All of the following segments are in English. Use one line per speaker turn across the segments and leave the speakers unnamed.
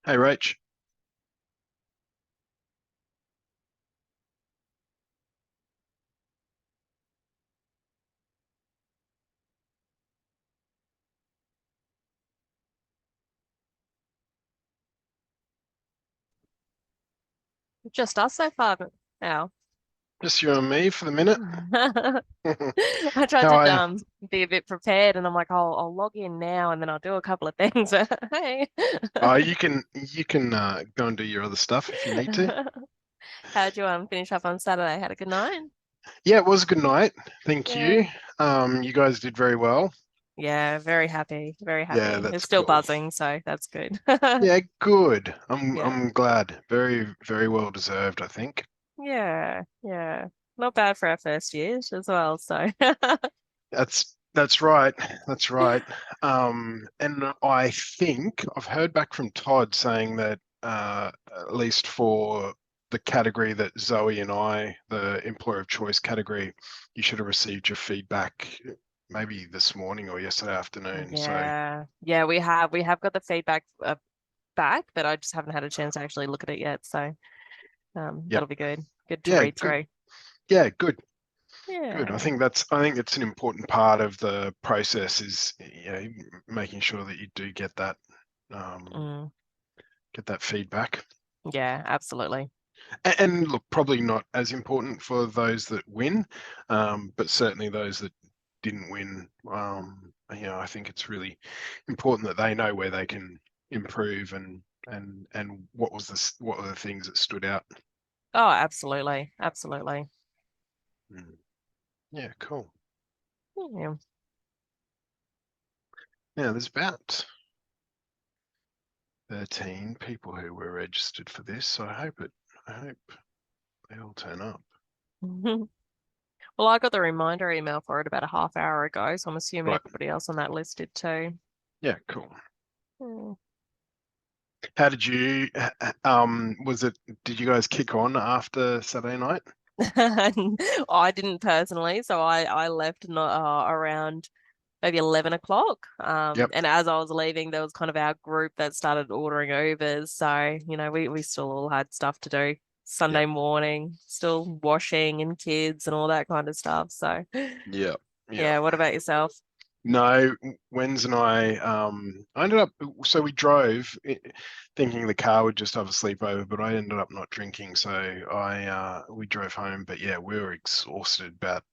Hey, Rach.
Just us so far now.
Just you and me for the minute.
I tried
How
to
are you?
be a bit prepared and I'm like, I'll log in now and then I'll do a couple of things. Hey.
You can go and do your other stuff if you need to.
How'd you finish up on Saturday? Had a good night?
Yeah, it was a good night. Thank
Yeah.
you. You guys did very well.
Yeah, very happy. Very
Yeah,
happy. It's
that's
still
cool.
buzzing, so that's good.
Yeah, good. I'm
Yeah.
I'm glad. Very, very well deserved, I think.
Yeah. Yeah. Not bad for our first years as well, so
That's right. That's right. And I think I've heard back from Todd saying that at least for the category that Zoe and I, the employer of choice category, you should have received your feedback maybe this morning or yesterday afternoon. So
yeah. Yeah, we have got the feedback back, but I just haven't had a chance to actually look at it yet, so
yep.
that'll be good. Good to
Yeah,
read
good.
through.
Yeah, good. Good.
Yeah.
I think it's an important part of the process is making sure that you do um,
Mm,
get that feedback.
yeah, absolutely.
And look, probably not as important for those that win, but certainly those that didn't win. I think it's really important that they know where they can improve and what were the things that stood out.
Oh, absolutely. Absolutely.
Mm. Yeah, cool.
Yeah.
Now there's about 13 people who were registered for this, so I hope they all turn up.
Well, I got the reminder email for it about a half hour ago, so I'm assuming
Right.
everybody else on that list did too.
Yeah, cool.
Hmm.
How did you, did you guys kick on after Saturday night?
I didn't personally, so I left not around maybe 11 o'clock.
Yep.
And as I was leaving, there was kind of our group that started ordering Ubers. So, we still all had stuff to do.
Yep.
Sunday morning, still washing and kids and all that kind of stuff. So,
Yep. Yep.
yeah, what about yourself?
No, Wenz and I ended up, so we drove thinking the car would just have a sleepover, but I ended up not drinking. So we drove home, but yeah, we were exhausted about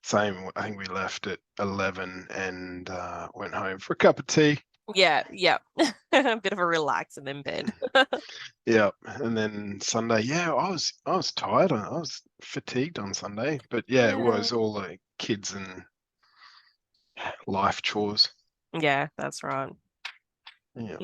same. I think we left at 11 and went home for a cup of tea.
Yeah, yeah. A bit of a relax and then bed.
Yeah. And then Sunday, yeah, I was tired. I was fatigued on Sunday, but yeah, it
Yeah.
was all the kids and life chores.
Yeah, that's right.
Yeah.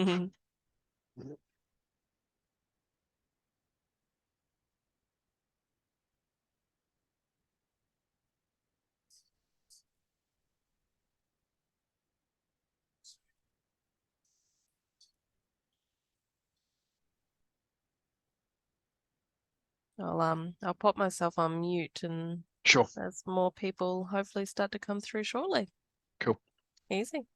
I'll pop myself on mute and
Sure.
as more people hopefully start to come through shortly.
Cool.
Easy.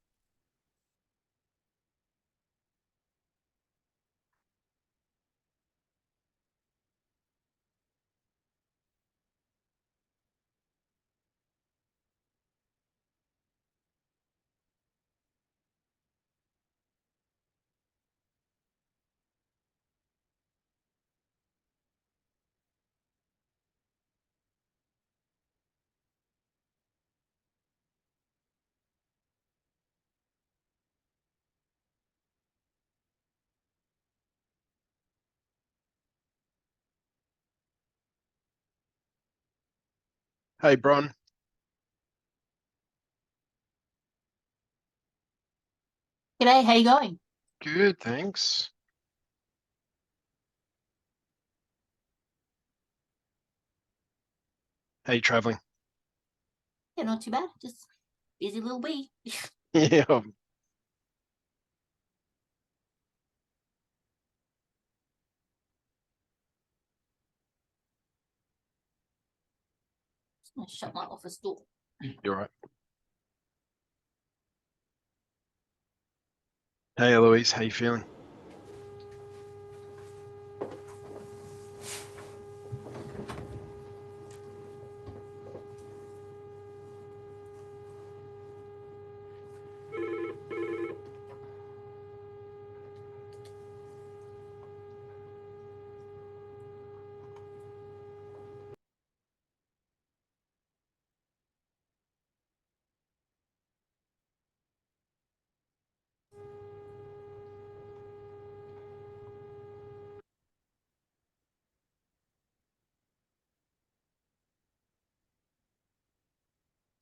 Hey, Bron.
G'day, how you going?
Good, thanks. How you traveling?
Yeah, not too bad. Just busy little bee.
Yeah.
Just gonna shut my office door.
You're right. Hey, Eloise, how you feeling?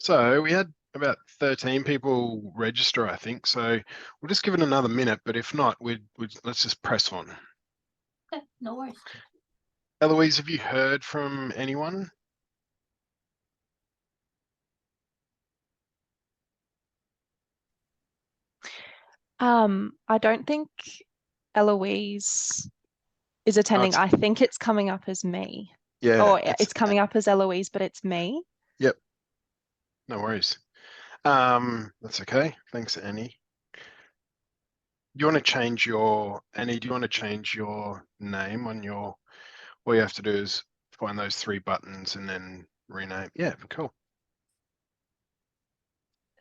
So we had about 13 people register, I think. So we'll just give it another minute, but if not, let's just press on.
Okay, no worries.
Eloise, have you heard from anyone?
I don't think Eloise is attending. I think it's coming up as me.
Yeah.
Or it's coming up as Eloise, but it's me.
Yep. No worries. That's okay. Thanks, Annie. Do you want to change your, Annie, do you want to change your name on your, all you have to do is find those 3 buttons and then rename. Yeah, cool.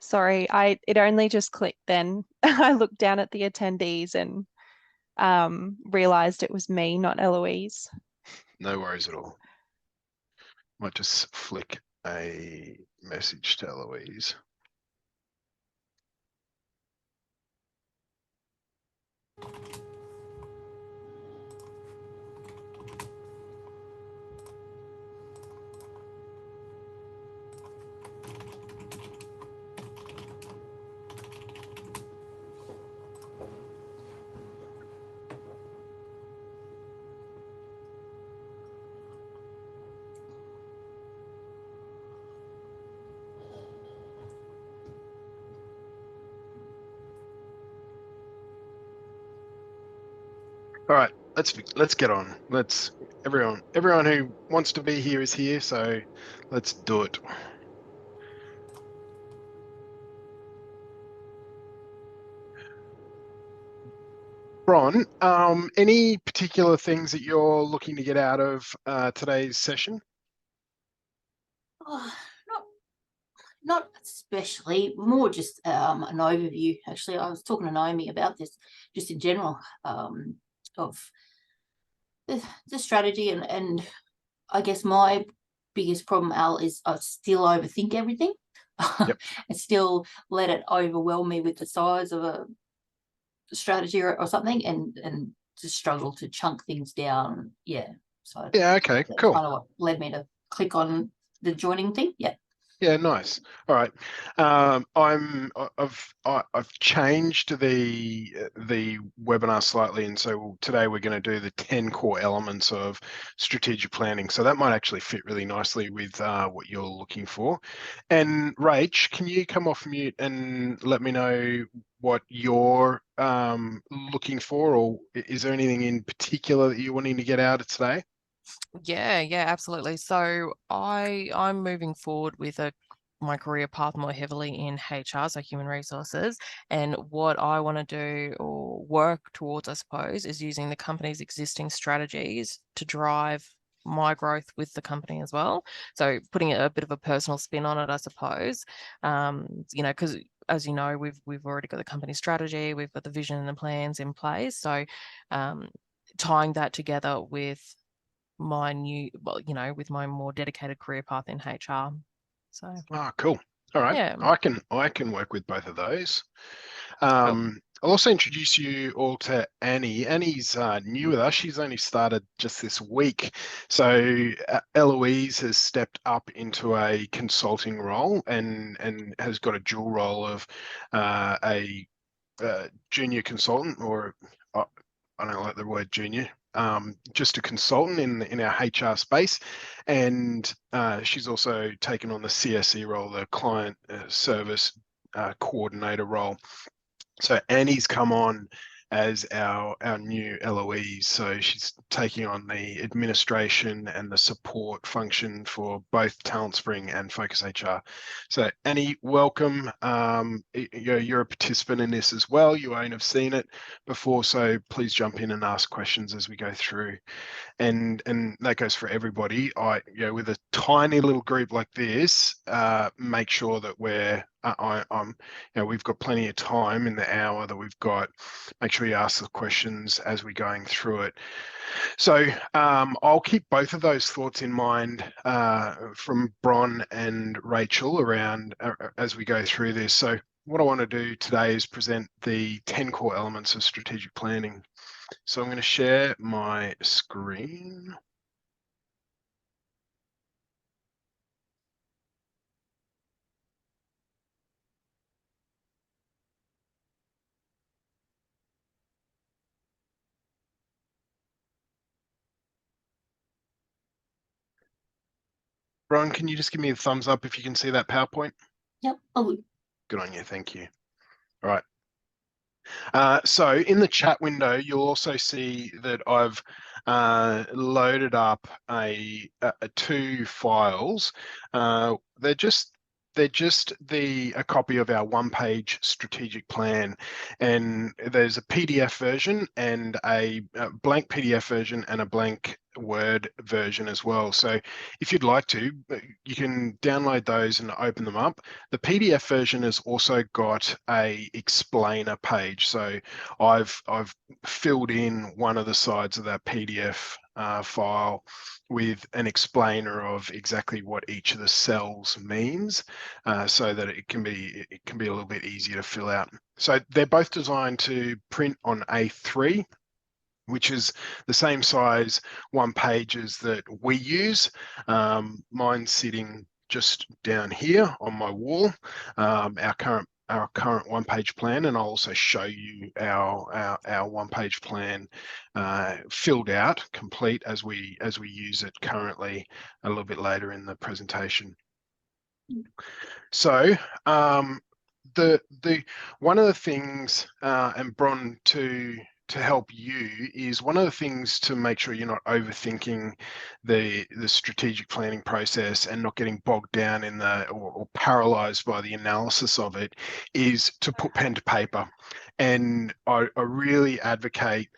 Sorry, it only just clicked then. I looked down at the attendees and realized it was me, not Eloise.
No worries at all. Might just flick a message to Eloise. All right, let's get on. Everyone who wants to be here is here, so let's do it. Ron, any particular things that you're looking to get out of today's session?
Oh, not especially, more just an overview. Actually, I was talking to Naomi about this just in general, of the strategy, and I guess my biggest problem, Al, is I still overthink everything.
Yep.
And still let it overwhelm me with the size of a strategy or something, and just struggle to chunk things down. Yeah. So
Yeah, okay,
that's
cool.
kind of what led me to click on the joining thing. Yeah.
Yeah, nice. All right. I've changed the webinar slightly, and so today we're going to do the 10 core elements of strategic planning. So that might actually fit really nicely with what you're looking for. And Rach, can you come off mute and let me know what you're looking for, or is there anything in particular that you're wanting to get out of today?
Yeah, absolutely. So I'm moving forward with my career path more heavily in HR, so human resources. And what I want to do or work towards, I suppose, is using the company's existing strategies to drive my growth with the company as well. So putting a bit of a personal spin on it, I suppose. Because as you know, we've already got the company strategy, we've got the vision and the plans in place. So tying that together with my with my more dedicated career path in HR. So
Cool. All right.
yeah.
I can work with both of those.
Cool.
I'll also introduce you all to Annie. Annie's new with us. She's only started just this week. So Eloise has stepped up into a consulting role and has got a dual role of a junior consultant, or I don't like the word junior, just a consultant in our HR space. And she's also taken on the CSE role, the client service coordinator role. So Annie's come on as our new Eloise. So she's taking on the administration and the support function for both Talent Spring and Focus HR. So Annie, welcome. You're a participant in this as well. You won't have seen it before, so please jump in and ask questions as we go through. And that goes for everybody. With a tiny little group like this, make sure that we've got plenty of time in the hour that we've got. Make sure you ask the questions as we're going through it. So I'll keep both of those thoughts in mind from Bron and Rachel around as we go through this. So what I want to do today is present the 10 core elements of strategic planning. So I'm going to share my screen. Ron, can you just give me a thumbs up if you can see that PowerPoint?
Yep. Oh,
Good on you. Thank you. All right. So in the chat window, you'll also see that I've loaded up a 2 files. They're just a copy of our 1-page strategic plan, and there's a PDF version and a blank PDF version and a blank Word version as well. So if you'd like to, you can download those and open them up. The PDF version has also got a explainer page. So I've filled in one of the sides of that PDF file with an explainer of exactly what each of the cells means, so that it can be a little bit easier to fill out. So they're both designed to print on A3, which is the same size 1 pages that we use. Mine's sitting just down here on my wall, our current 1-page plan, and I'll also show you our 1-page plan filled out, complete as we use it currently a little bit later in the presentation. So the one of the things, and Bron, to help you, is one of the things to make sure you're not overthinking the strategic planning process and not getting bogged down in or paralyzed by the analysis of it, is to put pen to paper. And I really advocate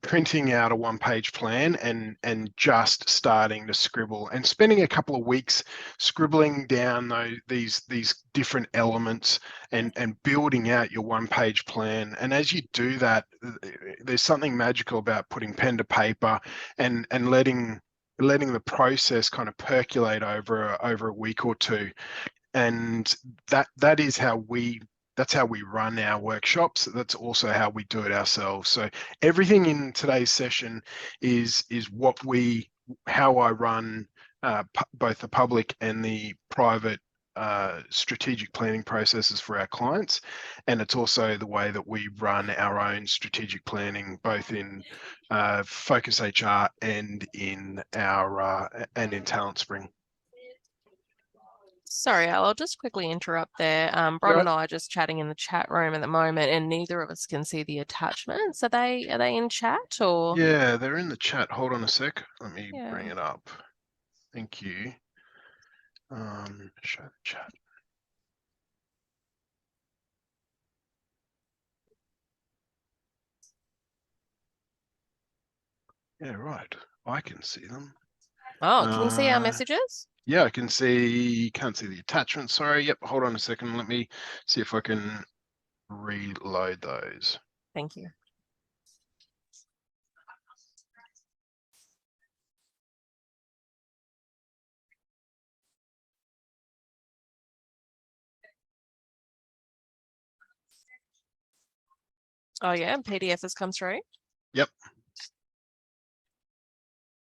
printing out a 1-page plan and just starting to scribble and spending a couple of weeks scribbling down these different elements and building out your 1-page plan. And as you do that, there's something magical about putting pen to paper and letting the process kind of percolate over a week or two. And that's how we run our workshops. That's also how we do it ourselves. So everything in today's session is how I run both the public and the private strategic planning processes for our clients, and it's also the way that we run our own strategic planning, both in Focus HR and in Talent Spring.
Sorry, Al, I'll just quickly interrupt there. Bron and I are just chatting in the chat room at the moment, and neither of us can see the attachments. Are they in chat or?
Yeah, they're in the chat. Hold on a sec. Let me bring it up. Thank you. Show the chat. Yeah, right. I can see them.
Oh, can you see our messages?
Yeah, I can see. Can't see the attachment. Sorry. Yep. Hold on a second. Let me see if I can reload those.
Thank you. Oh yeah, PDF has come through.
Yep.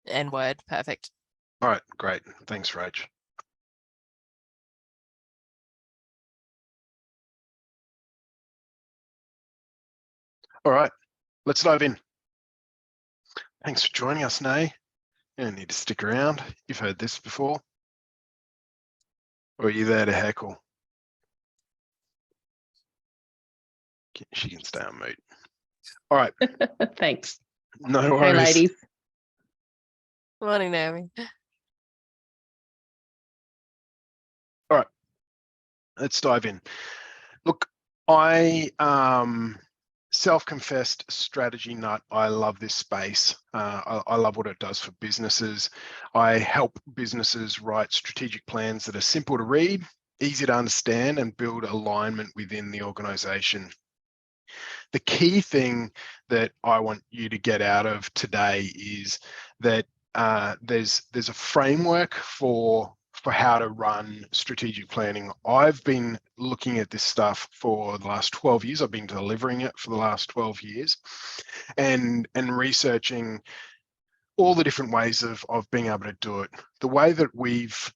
And Word, perfect.
All right, great. Thanks, Rach. All right, let's dive in. Thanks for joining us, Nay. You don't need to stick around. You've heard this before. Or are you there to heckle? She can stay on mute. All right.
Thanks.
No worries.
Hey, ladies.
Morning, Naomi.
All right, let's dive in. Look, I self-confessed strategy nut. I love this space. I love what it does for businesses. I help businesses write strategic plans that are simple to read, easy to understand, and build alignment within the organization. The key thing that I want you to get out of today is that there's a framework for how to run strategic planning. I've been looking at this stuff for the last 12 years. I've been delivering it for the last 12 years and researching all the different ways of being able to do it. The way that we've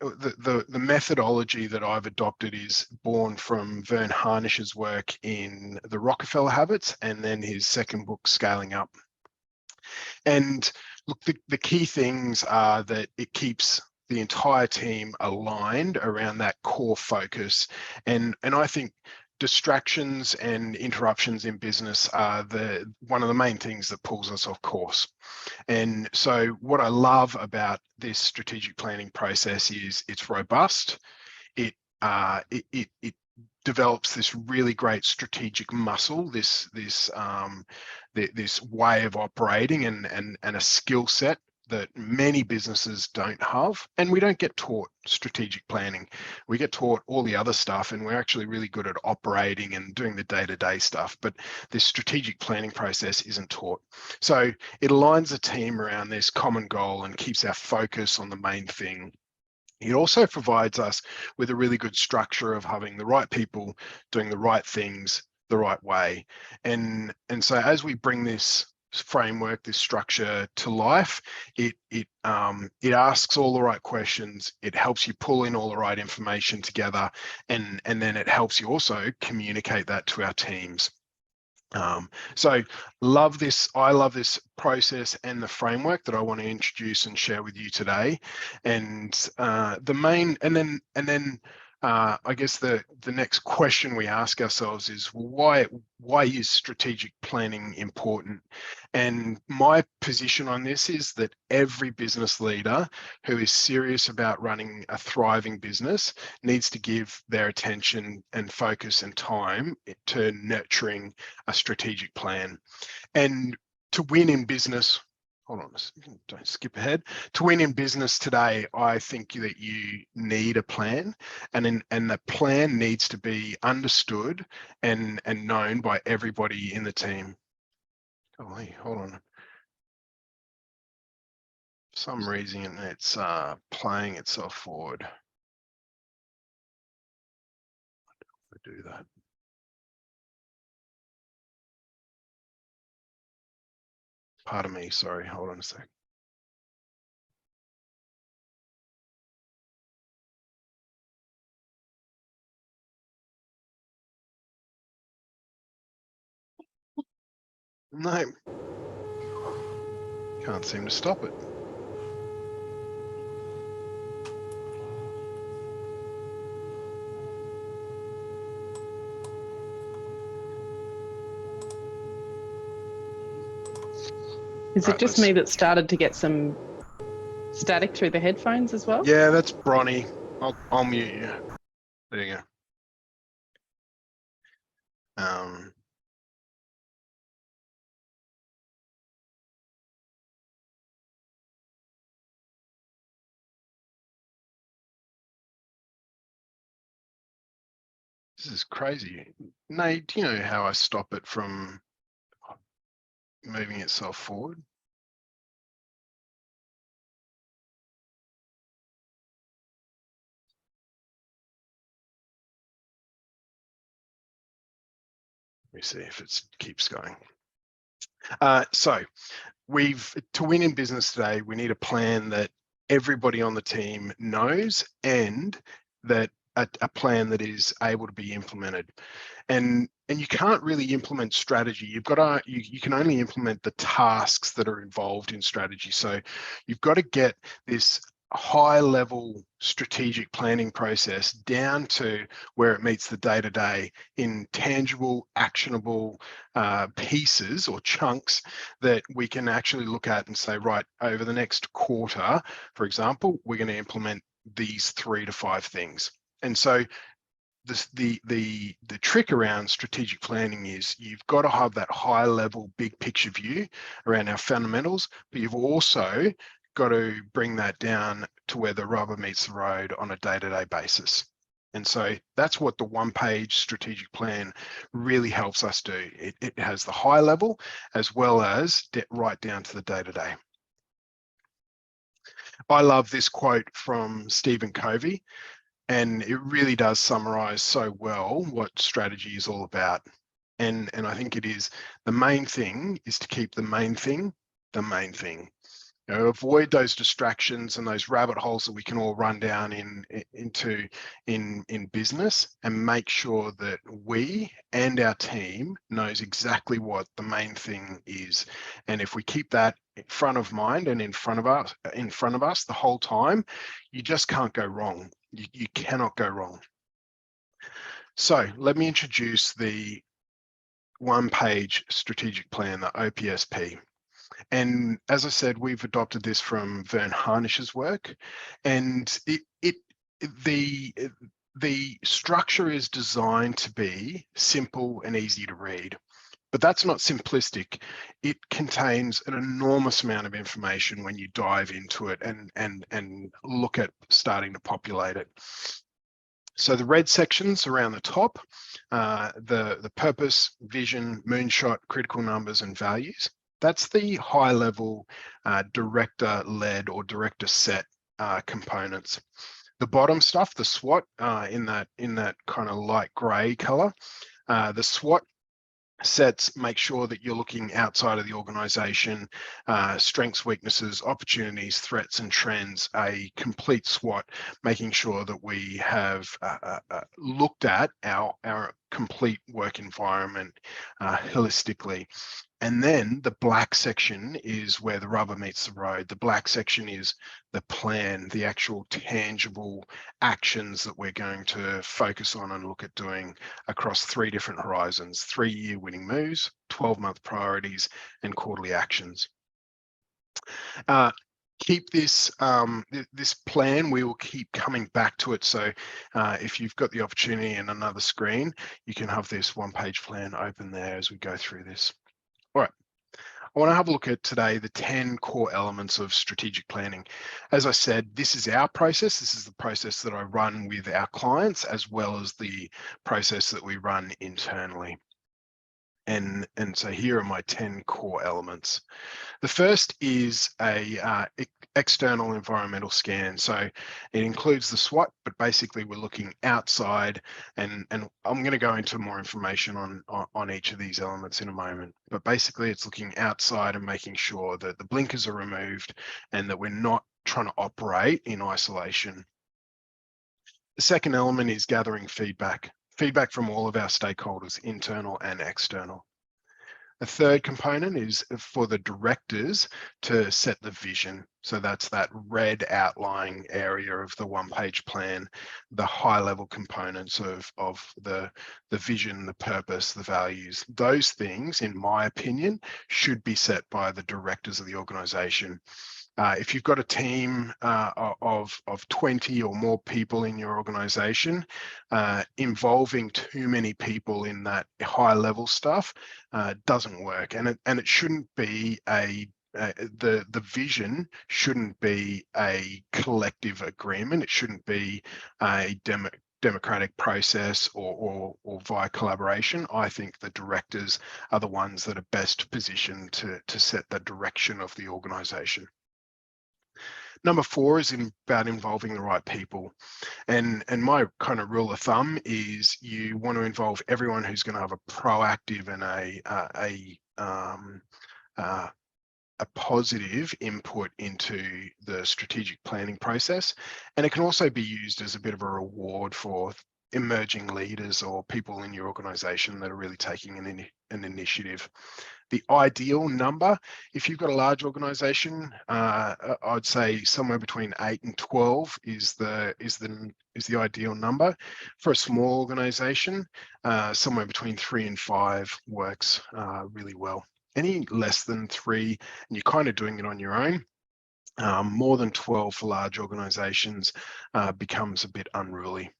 the methodology that I've adopted is born from Vern Harnish's work in The Rockefeller Habits and then his second book, Scaling Up. And look, the key things are that it keeps the entire team aligned around that core focus. And I think distractions and interruptions in business are one of the main things that pulls us off course. And so what I love about this strategic planning process is it's robust. It develops this really great strategic muscle, this way of operating and a skill set that many businesses don't have. And we don't get taught strategic planning. We get taught all the other stuff, and we're actually really good at operating and doing the day-to-day stuff. But this strategic planning process isn't taught. So it aligns the team around this common goal and keeps our focus on the main thing. It also provides us with a really good structure of having the right people doing the right things the right way. And so as we bring this framework, this structure to life, it asks all the right questions, it helps you pull in all the right information together, and then it helps you also communicate that to our teams. So I love this process and the framework that I want to introduce and share with you today. And I guess the next question we ask ourselves is, well, why is strategic planning important? And my position on this is that every business leader who is serious about running a thriving business needs to give their attention and focus and time to nurturing a strategic plan. And to win in business, hold on, don't skip ahead. To win in business today, I think that you need a plan, and the plan needs to be understood and known by everybody in the team. Oh, hey, hold on. For some reason, it's playing itself forward. I do that. Pardon me, sorry, hold on a sec. No, can't seem to stop it.
Is it just me that started to get some static through the headphones as well?
Yeah, that's Bronny. I'll mute you. There you go. This is crazy. Nate, do you know how I stop it from moving itself forward? Let me see if it keeps going. So to win in business today, we need a plan that everybody on the team knows, and that a plan that is able to be implemented. And you can't really implement strategy. You've got to, you can only implement the tasks that are involved in strategy. So you've got to get this high level strategic planning process down to where it meets the day-to-day in tangible, actionable pieces or chunks that we can actually look at and say, right, over the next quarter, for example, we're going to implement these 3 to 5 things. And so the trick around strategic planning is you've got to have that high level, big picture view around our fundamentals, but you've also got to bring that down to where the rubber meets the road on a day-to-day basis. And so that's what the one-page strategic plan really helps us do. It has the high level as well as right down to the day-to-day. I love this quote from Stephen Covey, and it really does summarize so well what strategy is all about. And I think it is, the main thing is to keep the main thing the main thing. You know, avoid those distractions and those rabbit holes that we can all run down into business, and make sure that we and our team knows exactly what the main thing is. And if we keep that front of mind and in front of us the whole time, you just can't go wrong. You cannot go wrong. So let me introduce the one-page strategic plan, the OPSP. And as I said, we've adopted this from Vern Harnish's work, and the structure is designed to be simple and easy to read. But that's not simplistic. It contains an enormous amount of information when you dive into it and look at starting to populate it. So the red sections around the top, the purpose, vision, moonshot, critical numbers, and values. That's the high level director-led or director set components. The bottom stuff, the SWOT, in that kind of light gray color, the SWOT sets make sure that you're looking outside of the organization, strengths, weaknesses, opportunities, threats, and trends, a complete SWOT, making sure that we have looked at our complete work environment holistically. And then the black section is where the rubber meets the road. The black section is the plan, the actual tangible actions that we're going to focus on and look at doing across 3 different horizons: 3-year winning moves, 12-month priorities, and quarterly actions. Keep this this plan, we will keep coming back to it. So if you've got the opportunity in another screen, you can have this one-page plan open there as we go through this. All right, I want to have a look at today the 10 core elements of strategic planning. As I said, this is our process. This is the process that I run with our clients, as well as the process that we run internally. And so here are my 10 core elements. The first is a external environmental scan. So it includes the SWOT, but basically we're looking outside, and I'm going to go into more information on each of these elements in a moment. But basically it's looking outside and making sure that the blinkers are removed and that we're not trying to operate in isolation. The second element is gathering feedback from all of our stakeholders, internal and external. A third component is for the directors to set the vision. So that's that red outlying area of the one-page plan, the high-level components of the vision, the purpose, the values. Those things, in my opinion, should be set by the directors of the organization. If you've got a team of 20 or more people in your organization, involving too many people in that high level stuff doesn't work, and it shouldn't be the vision shouldn't be a collective agreement. It shouldn't be a democratic process or via collaboration. I think the directors are the ones that are best positioned to set the direction of the organization. Number 4 is about involving the right people. And my kind of rule of thumb is you want to involve everyone who's going to have a proactive and a positive input into the strategic planning process. And it can also be used as a bit of a reward for emerging leaders or people in your organization that are really taking an initiative. The ideal number, if you've got a large organization, I'd say somewhere between 8 and 12 is the ideal number. For a small organization, somewhere between 3 and 5 works really well. Any less than 3, and you're kind of doing it on your own, more than 12 for large organizations becomes a bit unruly.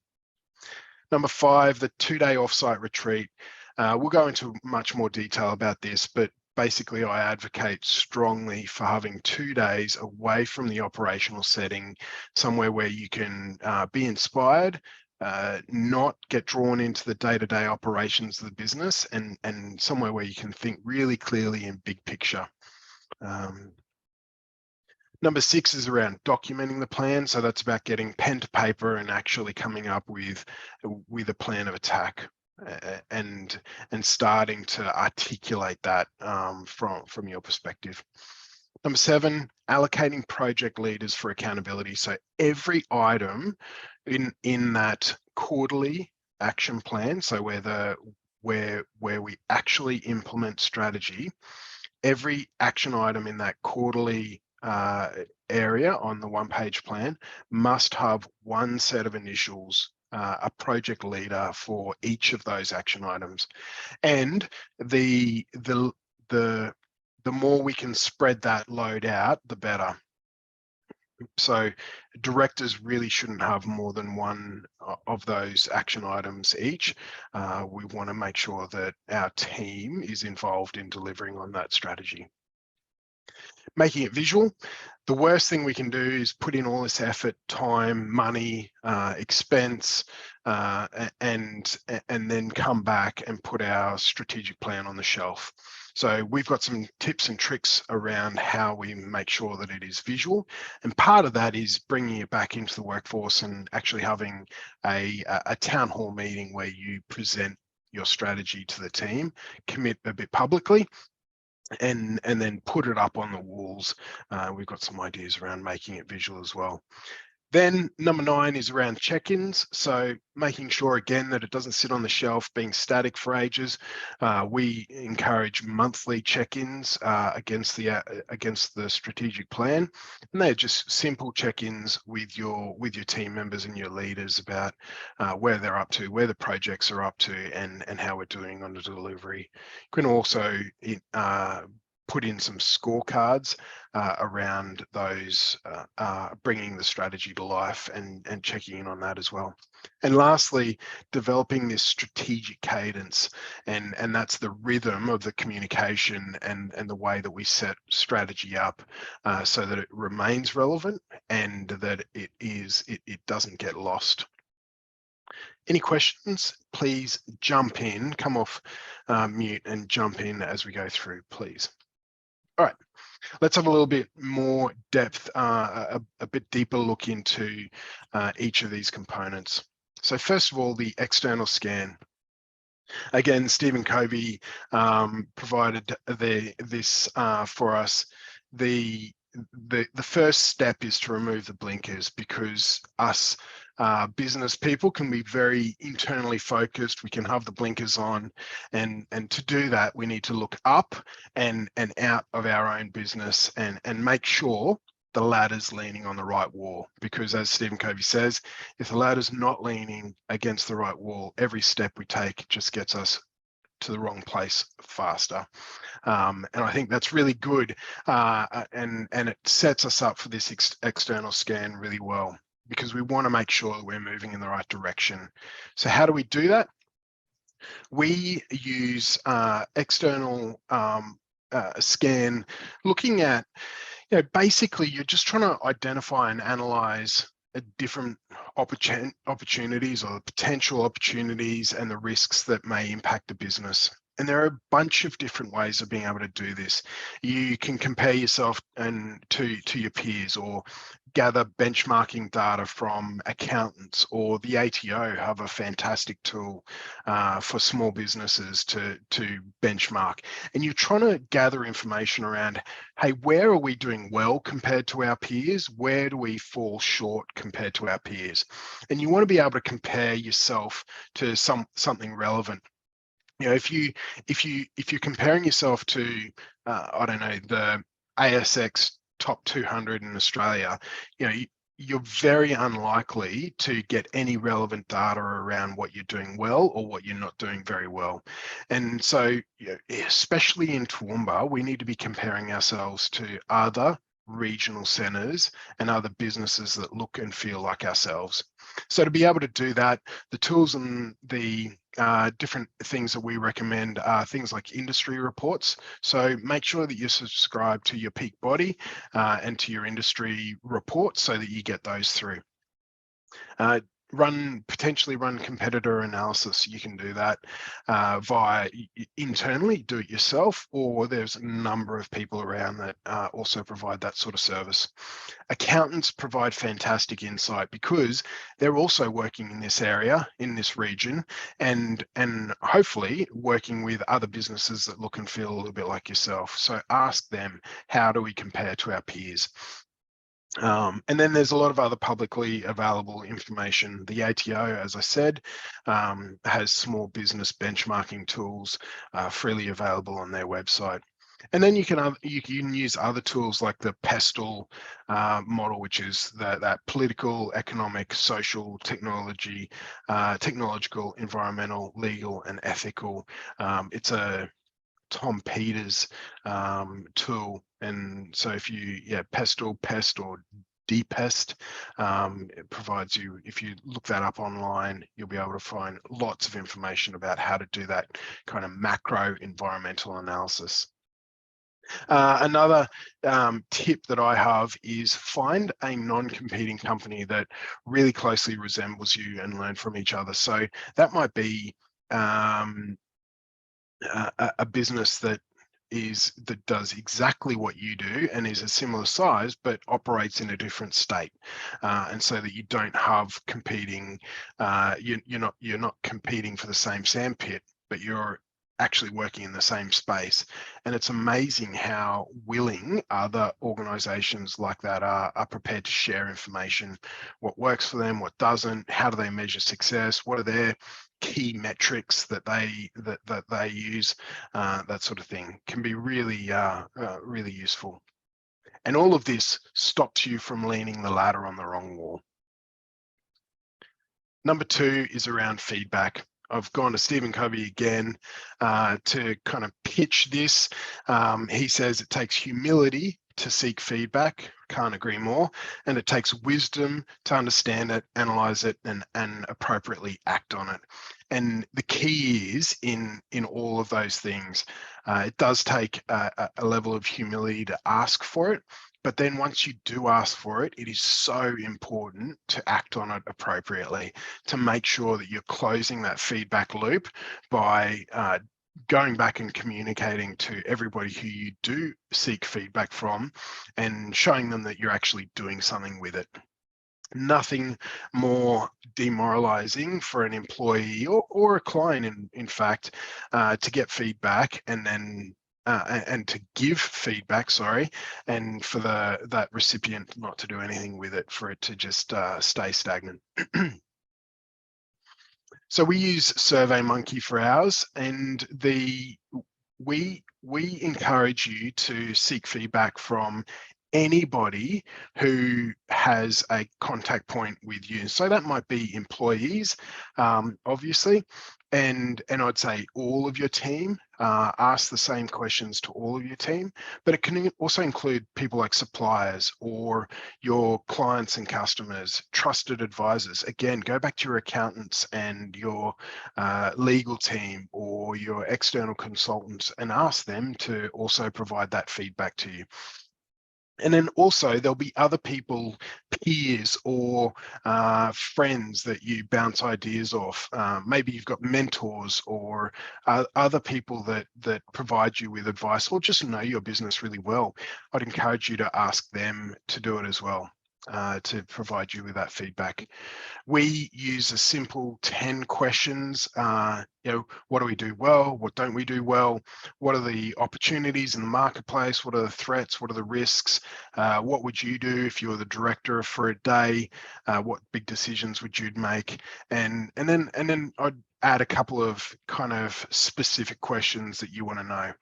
Number 5, the 2-day offsite retreat. We'll go into much more detail about this, but basically I advocate strongly for having 2 days away from the operational setting, somewhere where you can be inspired, not get drawn into the day-to-day operations of the business, and somewhere where you can think really clearly in big picture. Number 6 is around documenting the plan. So that's about getting pen to paper and actually coming up with a plan of attack and starting to articulate that from your perspective. Number 7, allocating project leaders for accountability. So every item in that quarterly action plan, so where we actually implement strategy, every action item in that quarterly area on the one-page plan must have one set of initials, a project leader for each of those action items. And the more we can spread that load out, the better. So directors really shouldn't have more than one of those action items each. We want to make sure that our team is involved in delivering on that strategy. Making it visual. The worst thing we can do is put in all this effort, time, money, expense, and then come back and put our strategic plan on the shelf. So we've got some tips and tricks around how we make sure that it is visual. And part of that is bringing it back into the workforce and actually having a town hall meeting where you present your strategy to the team, commit a bit publicly, and then put it up on the walls. We've got some ideas around making it visual as well. Then number 9 is around check-ins. So making sure again that it doesn't sit on the shelf being static for ages. We encourage monthly check-ins against the strategic plan, and they're just simple check-ins with your team members and your leaders about where they're up to, where the projects are up to, and how we're doing on the delivery. You can also put in some scorecards around those, bringing the strategy to life and checking in on that as well. And lastly, developing this strategic cadence, and that's the rhythm of the communication and the way that we set strategy up so that it remains relevant and that it doesn't get lost. Any questions? Please jump in, come off mute and jump in as we go through, please. All right, let's have a little bit more depth, a bit deeper look into each of these components. So first of all, the external scan. Again, Stephen Covey provided this for us. The first step is to remove the blinkers, because us business people can be very internally focused. We can have the blinkers on, and to do that, we need to look up and out of our own business and make sure the ladder's leaning on the right wall. Because as Stephen Covey says, if the ladder's not leaning against the right wall, every step we take just gets us to the wrong place faster. And I think that's really good, and it sets us up for this external scan really well, because we want to make sure that we're moving in the right direction. So how do we do that? We use external scan, looking at, basically you're just trying to identify and analyze different opportunities or potential opportunities and the risks that may impact a business. And there are a bunch of different ways of being able to do this. You can compare yourself to your peers, or gather benchmarking data from accountants, or the ATO have a fantastic tool for small businesses to benchmark. And you're trying to gather information around, hey, where are we doing well compared to our peers? Where do we fall short compared to our peers? And you want to be able to compare yourself to something relevant. If you're comparing yourself to, I don't know, the ASX top 200 in Australia, you're very unlikely to get any relevant data around what you're doing well or what you're not doing very well. And so, especially in Toowoomba, we need to be comparing ourselves to other regional centres and other businesses that look and feel like ourselves. So to be able to do that, the tools and the different things that we recommend are things like industry reports. So make sure that you subscribe to your peak body and to your industry reports so that you get those through. Potentially run competitor analysis. You can do that via internally, do it yourself, or there's a number of people around that also provide that sort of service. Accountants provide fantastic insight because they're also working in this area, in this region, and hopefully working with other businesses that look and feel a little bit like yourself. So ask them, how do we compare to our peers? And then there's a lot of other publicly available information. The ATO, as I said, has small business benchmarking tools freely available on their website. And then you can use other tools like the PESTLE model, which is that political, economic, social, technological, environmental, legal, and ethical. It's a Tom Peters tool, and so if you PESTLE, PEST, or DPEST, it provides you, if you look that up online, you'll be able to find lots of information about how to do that kind of macro environmental analysis. Another tip that I have is find a non-competing company that really closely resembles you and learn from each other. So that might be a business that does exactly what you do and is a similar size but operates in a different state, and so that you don't have competing, you're not competing for the same sandpit, but you're actually working in the same space. And it's amazing how willing other organizations like that are prepared to share information, what works for them, what doesn't, how do they measure success, what are their key metrics that they use, that sort of thing can be really really useful. And all of this stops you from leaning the ladder on the wrong wall. Number 2 is around feedback. I've gone to Stephen Covey again to kind of pitch this. He says it takes humility to seek feedback, can't agree more, and it takes wisdom to understand it, analyze it, and appropriately act on it. And the key is in all of those things, it does take a level of humility to ask for it. But then once you do ask for it, it is so important to act on it appropriately, to make sure that you're closing that feedback loop by going back and communicating to everybody who you do seek feedback from and showing them that you're actually doing something with it. Nothing more demoralizing for an employee or a client, in fact, to get feedback and then and to give feedback, and for that recipient not to do anything with it, for it to just stay stagnant. So we use SurveyMonkey for ours, and we encourage you to seek feedback from anybody who has a contact point with you. So that might be employees, obviously, and I'd say all of your team. Ask the same questions to all of your team, but it can also include people like suppliers or your clients and customers, trusted advisors. Again, go back to your accountants and your legal team or your external consultants and ask them to also provide that feedback to you. And then also there'll be other people, peers or friends that you bounce ideas off. Maybe you've got mentors or other people that provide you with advice or just know your business really well. I'd encourage you to ask them to do it as well, to provide you with that feedback. We use a simple 10 questions. What do we do well? What don't we do well? What are the opportunities in the marketplace? What are the threats? What are the risks? What would you do if you were the director for a day? What big decisions would you make? And then I'd add a couple of kind of specific questions that you want to know.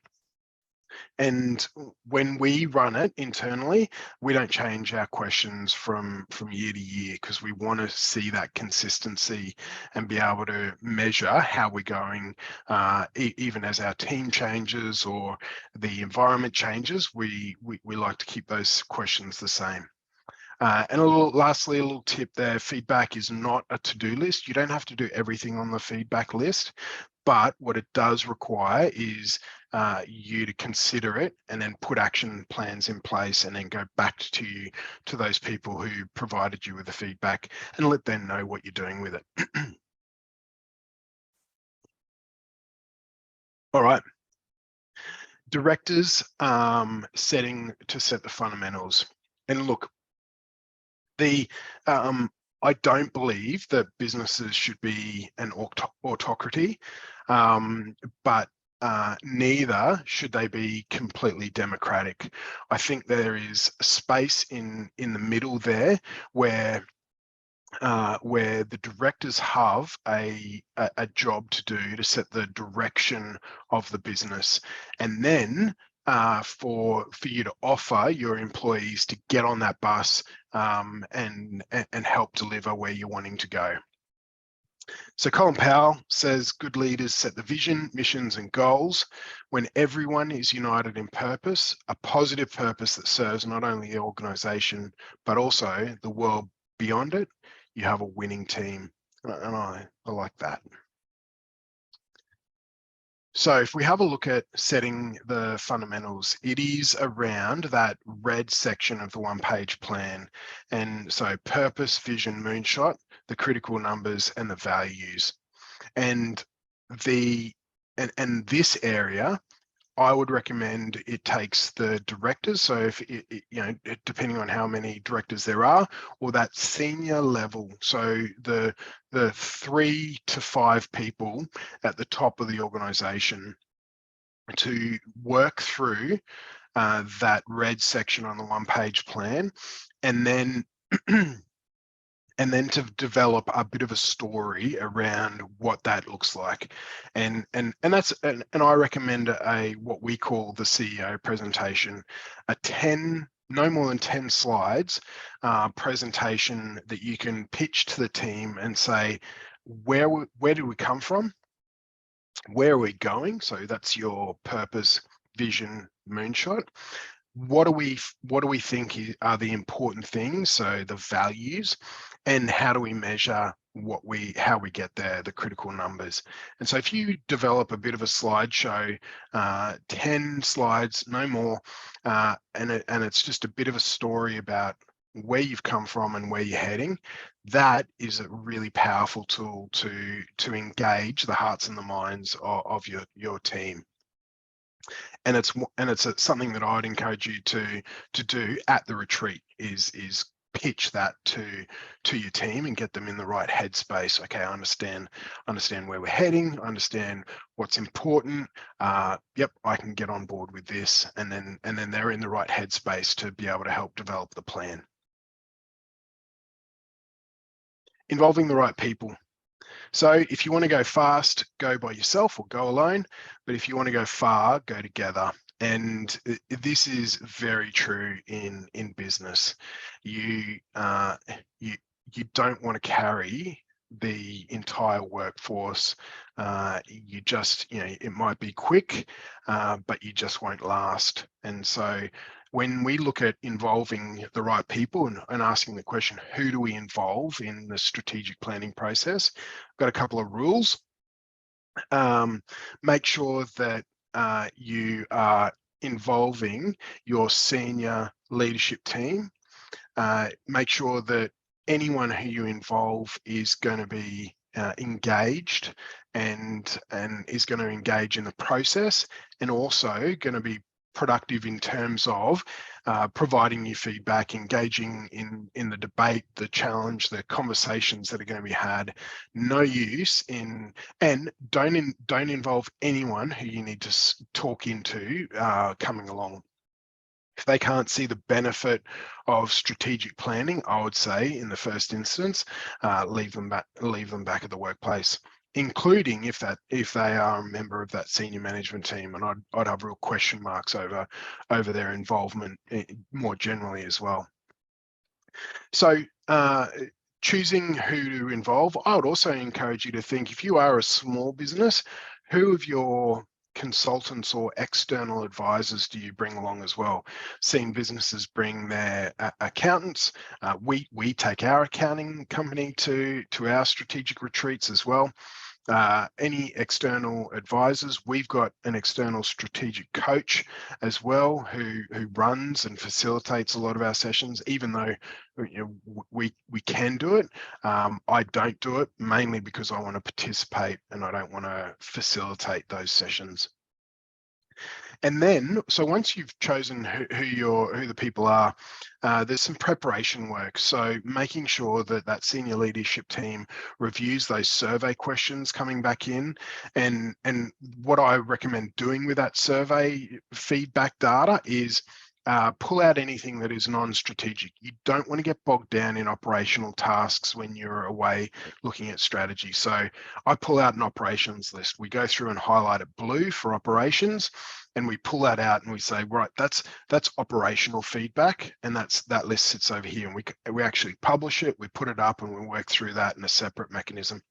And when we run it internally, we don't change our questions from year to year, because we want to see that consistency and be able to measure how we're going, even as our team changes or the environment changes. We like to keep those questions the same. And lastly, a little tip there, feedback is not a to-do list. You don't have to do everything on the feedback list, but what it does require is you to consider it and then put action plans in place and then go back to those people who provided you with the feedback and let them know what you're doing with it. All right. Directors setting to set the fundamentals. And look, I don't believe that businesses should be an autocracy, but neither should they be completely democratic. I think there is a space in the middle there where the directors have a job to do to set the direction of the business, and then for you to offer your employees to get on that bus and help deliver where you're wanting to go. So Colin Powell says good leaders set the vision, missions and goals. When everyone is united in purpose, a positive purpose that serves not only the organization, but also the world beyond it, you have a winning team. And I like that. So if we have a look at setting the fundamentals, it is around that red section of the one-page plan. And so purpose, vision, moonshot, the critical numbers and the values. And this area, I would recommend it takes the directors. So if depending on how many directors there are, or that senior level. So the 3 to 5 people at the top of the organization to work through that red section on the one-page plan, and then to develop a bit of a story around what that looks like. And I recommend what we call the CEO presentation, no more than 10 slides presentation that you can pitch to the team and say, where did we come from? Where are we going? So that's your purpose, vision, moonshot. What do we think are the important things? So the values, and how do we measure how we get there, the critical numbers. And so if you develop a bit of a slideshow, 10 slides, no more, and it's just a bit of a story about where you've come from and where you're heading, that is a really powerful tool to engage the hearts and the minds of your team. And it's something that I'd encourage you to do at the retreat is pitch that to your team and get them in the right headspace. Okay, I understand where we're heading, I understand what's important. Yep, I can get on board with this, and then they're in the right headspace to be able to help develop the plan. Involving the right people. So if you want to go fast, go by yourself or go alone. But if you want to go far, go together. And this is very true in business. You don't want to carry the entire workforce. You just, it might be quick, but you just won't last. And so when we look at involving the right people and asking the question, who do we involve in the strategic planning process? I've got a couple of rules. Make sure that you are involving your senior leadership team. Make sure that anyone who you involve is going to be engaged and is going to engage in the process, and also going to be productive in terms of providing you feedback, engaging in the debate, the challenge, the conversations that are going to be had. No use in, and don't involve anyone who you need to talk into coming along. If they can't see the benefit of strategic planning, I would say in the first instance, leave them back at the workplace, including if they are a member of that senior management team. And I'd have real question marks over their involvement more generally as well. So choosing who to involve, I would also encourage you to think, if you are a small business, who of your consultants or external advisors do you bring along as well? Seeing businesses bring their accountants. We take our accounting company to our strategic retreats as well. Any external advisors, we've got an external strategic coach as well who runs and facilitates a lot of our sessions, even though we can do it. I don't do it mainly because I want to participate and I don't want to facilitate those sessions. And then, so once you've chosen who the people are, there's some preparation work. So making sure that senior leadership team reviews those survey questions coming back in, and what I recommend doing with that survey feedback data is pull out anything that is non-strategic. You don't want to get bogged down in operational tasks when you're away looking at strategy. So I pull out an operations list. We go through and highlight it blue for operations, and we pull that out and we say, right, that's operational feedback, and that list sits over here, and we actually publish it, we put it up, and we work through that in a separate mechanism.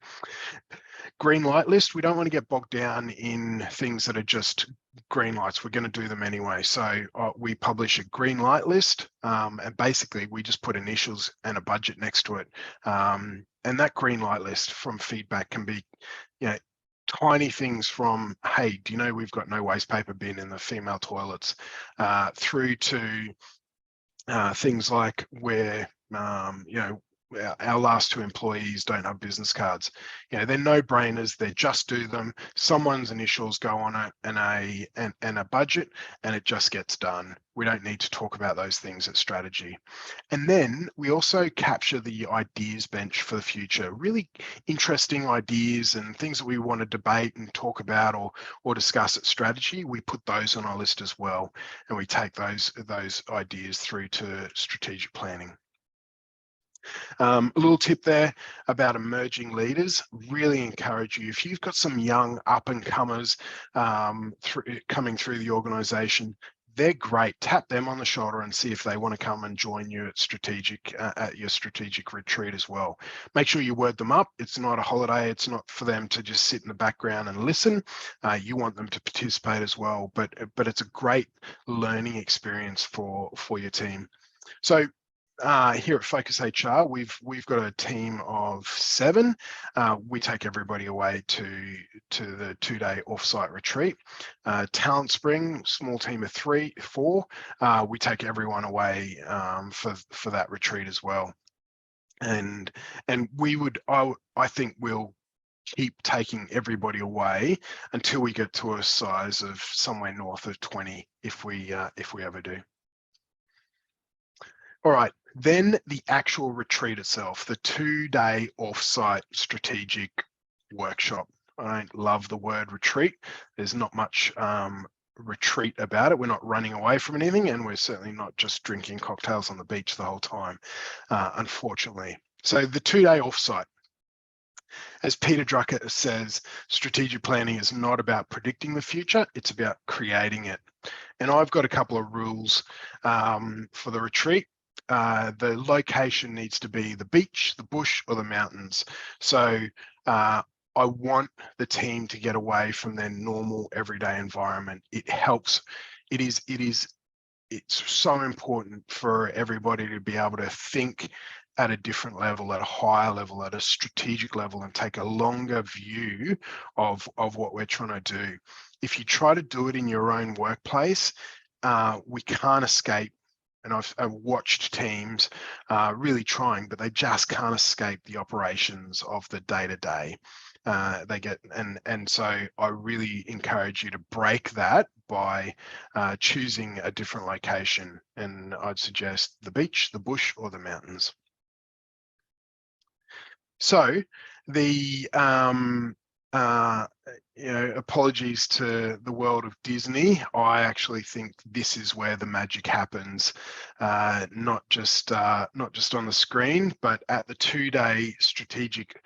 Green light list, we don't want to get bogged down in things that are just green lights. We're going to do them anyway. So we publish a green light list, and basically we just put initials and a budget next to it. And that green light list from feedback can be, tiny things from, hey, do you know we've got no waste paper bin in the female toilets, through to things like where, our last 2 employees don't have business cards. They're no-brainers. They just do them. Someone's initials go on it and a budget, and it just gets done. We don't need to talk about those things at strategy. And then we also capture the ideas bench for the future. Really interesting ideas and things that we want to debate and talk about or discuss at strategy. We put those on our list as well, and we take those ideas through to strategic planning. A little tip there about emerging leaders. Really encourage you, if you've got some young up and comers coming through the organization, they're great. Tap them on the shoulder and see if they want to come and join you at your strategic retreat as well. Make sure you word them up. It's not a holiday. It's not for them to just sit in the background and listen. You want them to participate as well, but it's a great learning experience for your team. So here at Focus HR, we've got a team of 7. We take everybody away to the 2-day offsite retreat. Talent Spring, small team of 4. We take everyone away for that retreat as well. And I think we'll keep taking everybody away until we get to a size of somewhere north of 20, if we ever do. All right, then the actual retreat itself, the 2-day offsite strategic workshop. I don't love the word retreat. There's not much retreat about it. We're not running away from anything, and we're certainly not just drinking cocktails on the beach the whole time, unfortunately. So the 2-day offsite. As Peter Drucker says, strategic planning is not about predicting the future, it's about creating it. And I've got a couple of rules for the retreat. The location needs to be the beach, the bush, or the mountains. So I want the team to get away from their normal everyday environment. It helps. It's so important for everybody to be able to think at a different level, at a higher level, at a strategic level, and take a longer view of what we're trying to do. If you try to do it in your own workplace, we can't escape. And I've watched teams really trying, but they just can't escape the operations of the day-to-day. And so I really encourage you to break that by choosing a different location. And I'd suggest the beach, the bush, or the mountains. So the apologies to the world of Disney. I actually think this is where the magic happens, not just on the screen, but at the 2-day strategic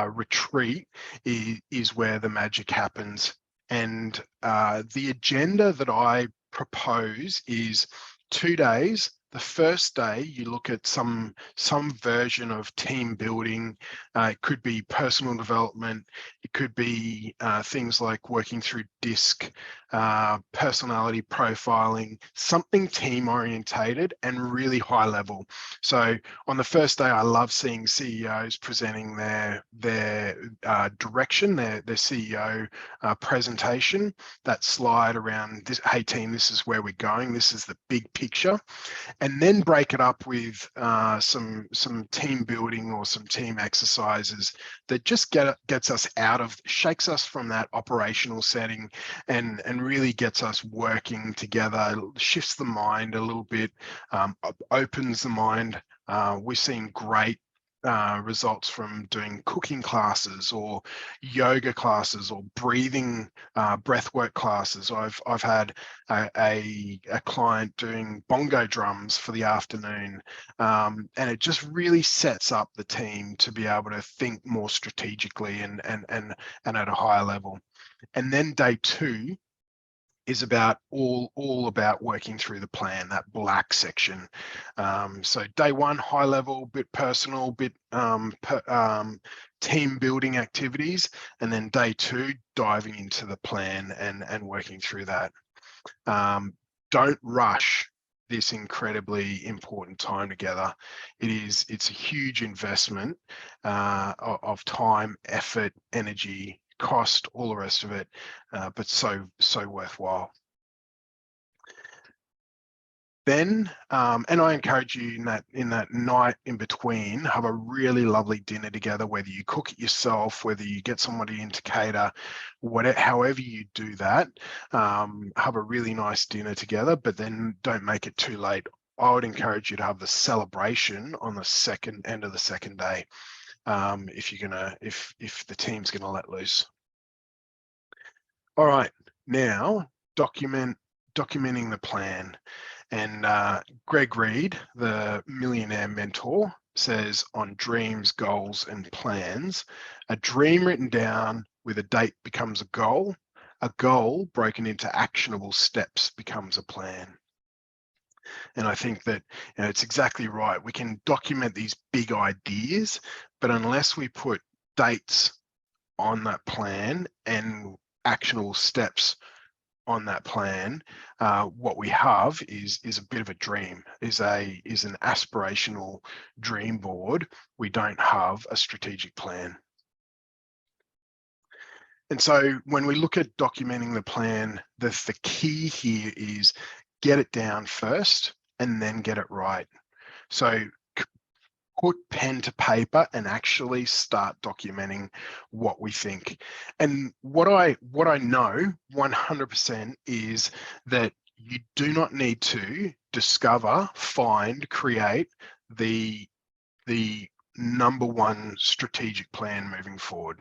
retreat is where the magic happens. And the agenda that I propose is 2 days. The first day, you look at some version of team building. It could be personal development. It could be things like working through DISC, personality profiling, something team orientated and really high level. So on the first day, I love seeing CEOs presenting their direction, their CEO presentation. That slide around this, hey team, this is where we're going. This is the big picture. And then break it up with some team building or some team exercises that just gets us shakes us from that operational setting and really gets us working together, shifts the mind a little bit, opens the mind. We're seeing great results from doing cooking classes or yoga classes or breathing breathwork classes. I've had a client doing bongo drums for the afternoon, and it just really sets up the team to be able to think more strategically and at a higher level. And then day 2 is about all about working through the plan, that black section. So day one, high level, bit personal, bit team building activities, and then day two, diving into the plan and working through that. Don't rush this incredibly important time together. It's a huge investment of time, effort, energy, cost, all the rest of it, but so worthwhile. Then, and I encourage you in that night in between, have a really lovely dinner together, whether you cook it yourself, whether you get somebody in to cater, whatever, however you do that, have a really nice dinner together, but then don't make it too late. I would encourage you to have the celebration on the end of the second day, if the team's gonna let loose. All right, now documenting the plan. And Greg Reed, the millionaire mentor, says on dreams, goals, and plans, a dream written down with a date becomes a goal broken into actionable steps becomes a plan. And I think that it's exactly right. We can document these big ideas, but unless we put dates on that plan and actionable steps on that plan, what we have is a bit of a dream, is an aspirational dream board. We don't have a strategic plan. And so when we look at documenting the plan, the key here is get it down first and then get it right. So put pen to paper and actually start documenting what we think. And what I know 100% is that you do not need to discover, find, create the number one strategic plan moving forward.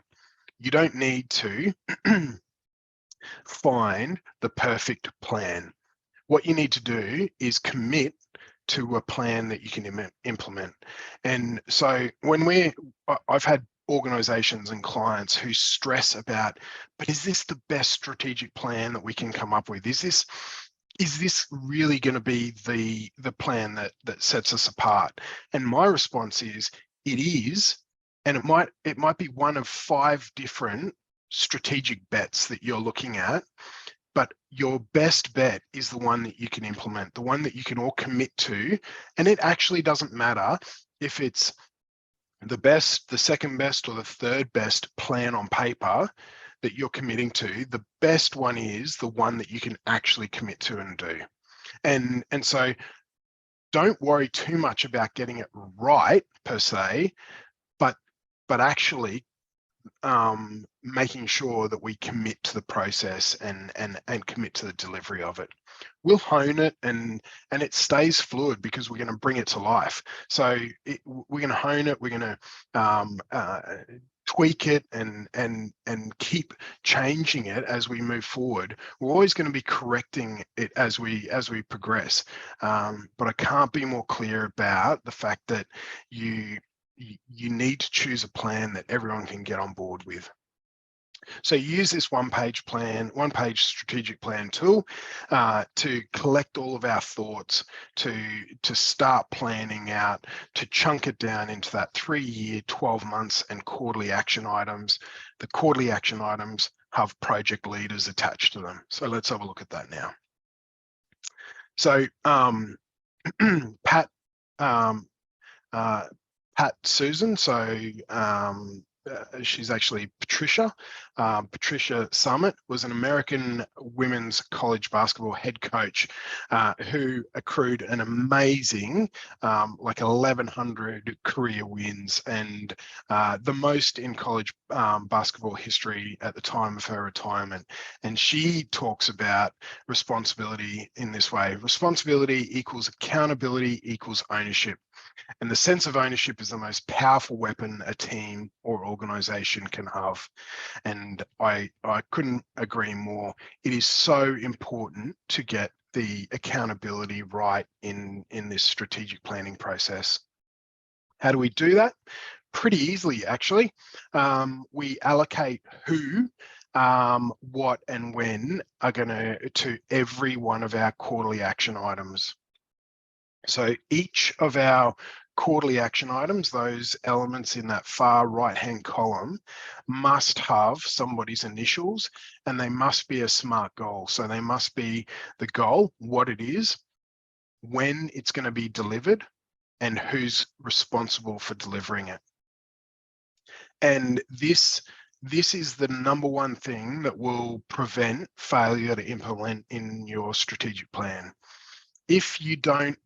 You don't need to find the perfect plan. What you need to do is commit to a plan that you can implement. And so I've had organizations and clients who stress about, but is this the best strategic plan that we can come up with? Is this really going to be the plan that sets us apart? And my response is, it is, and it might be one of 5 different strategic bets that you're looking at. But your best bet is the one that you can implement, the one that you can all commit to. And it actually doesn't matter if it's the best, the second best, or the third best plan on paper that you're committing to. The best one is the one that you can actually commit to and do. And so don't worry too much about getting it right per se, but actually making sure that we commit to the process and commit to the delivery of it. We'll hone it and it stays fluid because we're going to bring it to life. So we're going to hone it. We're going to tweak it and keep changing it as we move forward. We're always going to be correcting it as we progress. But I can't be more clear about the fact that you need to choose a plan that everyone can get on board with. So use this one-page strategic plan tool to collect all of our thoughts, to start planning out, to chunk it down into that 3-year, 12 months and quarterly action items. The quarterly action items have project leaders attached to them. So let's have a look at that now. So Pat Susan, so she's actually Patricia. Patricia Summit was an American women's college basketball head coach who accrued an amazing like 1,100 career wins, and the most in college basketball history at the time of her retirement. And she talks about responsibility in this way. Responsibility equals accountability equals ownership. And the sense of ownership is the most powerful weapon a team or organization can have. And I couldn't agree more. It is so important to get the accountability right in this strategic planning process. How do we do that? Pretty easily, actually. We allocate who what and when are going to every one of our quarterly action items. So each of our quarterly action items, those elements in that far right-hand column, must have somebody's initials, and they must be a SMART goal. So they must be the goal, what it is, when it's going to be delivered, and who's responsible for delivering it. And this is the number one thing that will prevent failure to implement in your strategic plan. If you don't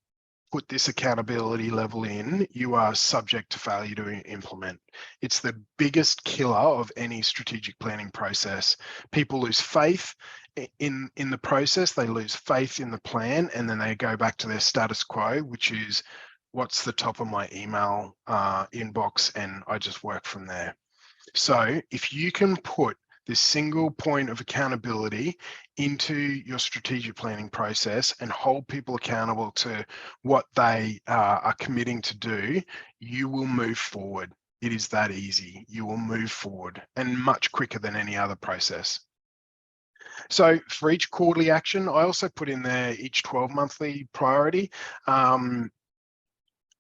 put this accountability level in, you are subject to failure to implement. It's the biggest killer of any strategic planning process. People lose faith in the process, they lose faith in the plan, and then they go back to their status quo, which is what's the top of my email inbox, and I just work from there. So if you can put this single point of accountability into your strategic planning process and hold people accountable to what they are committing to do, you will move forward. It is that easy. You will move forward, and much quicker than any other process. So for each quarterly action, I also put in there each 12-monthly priority.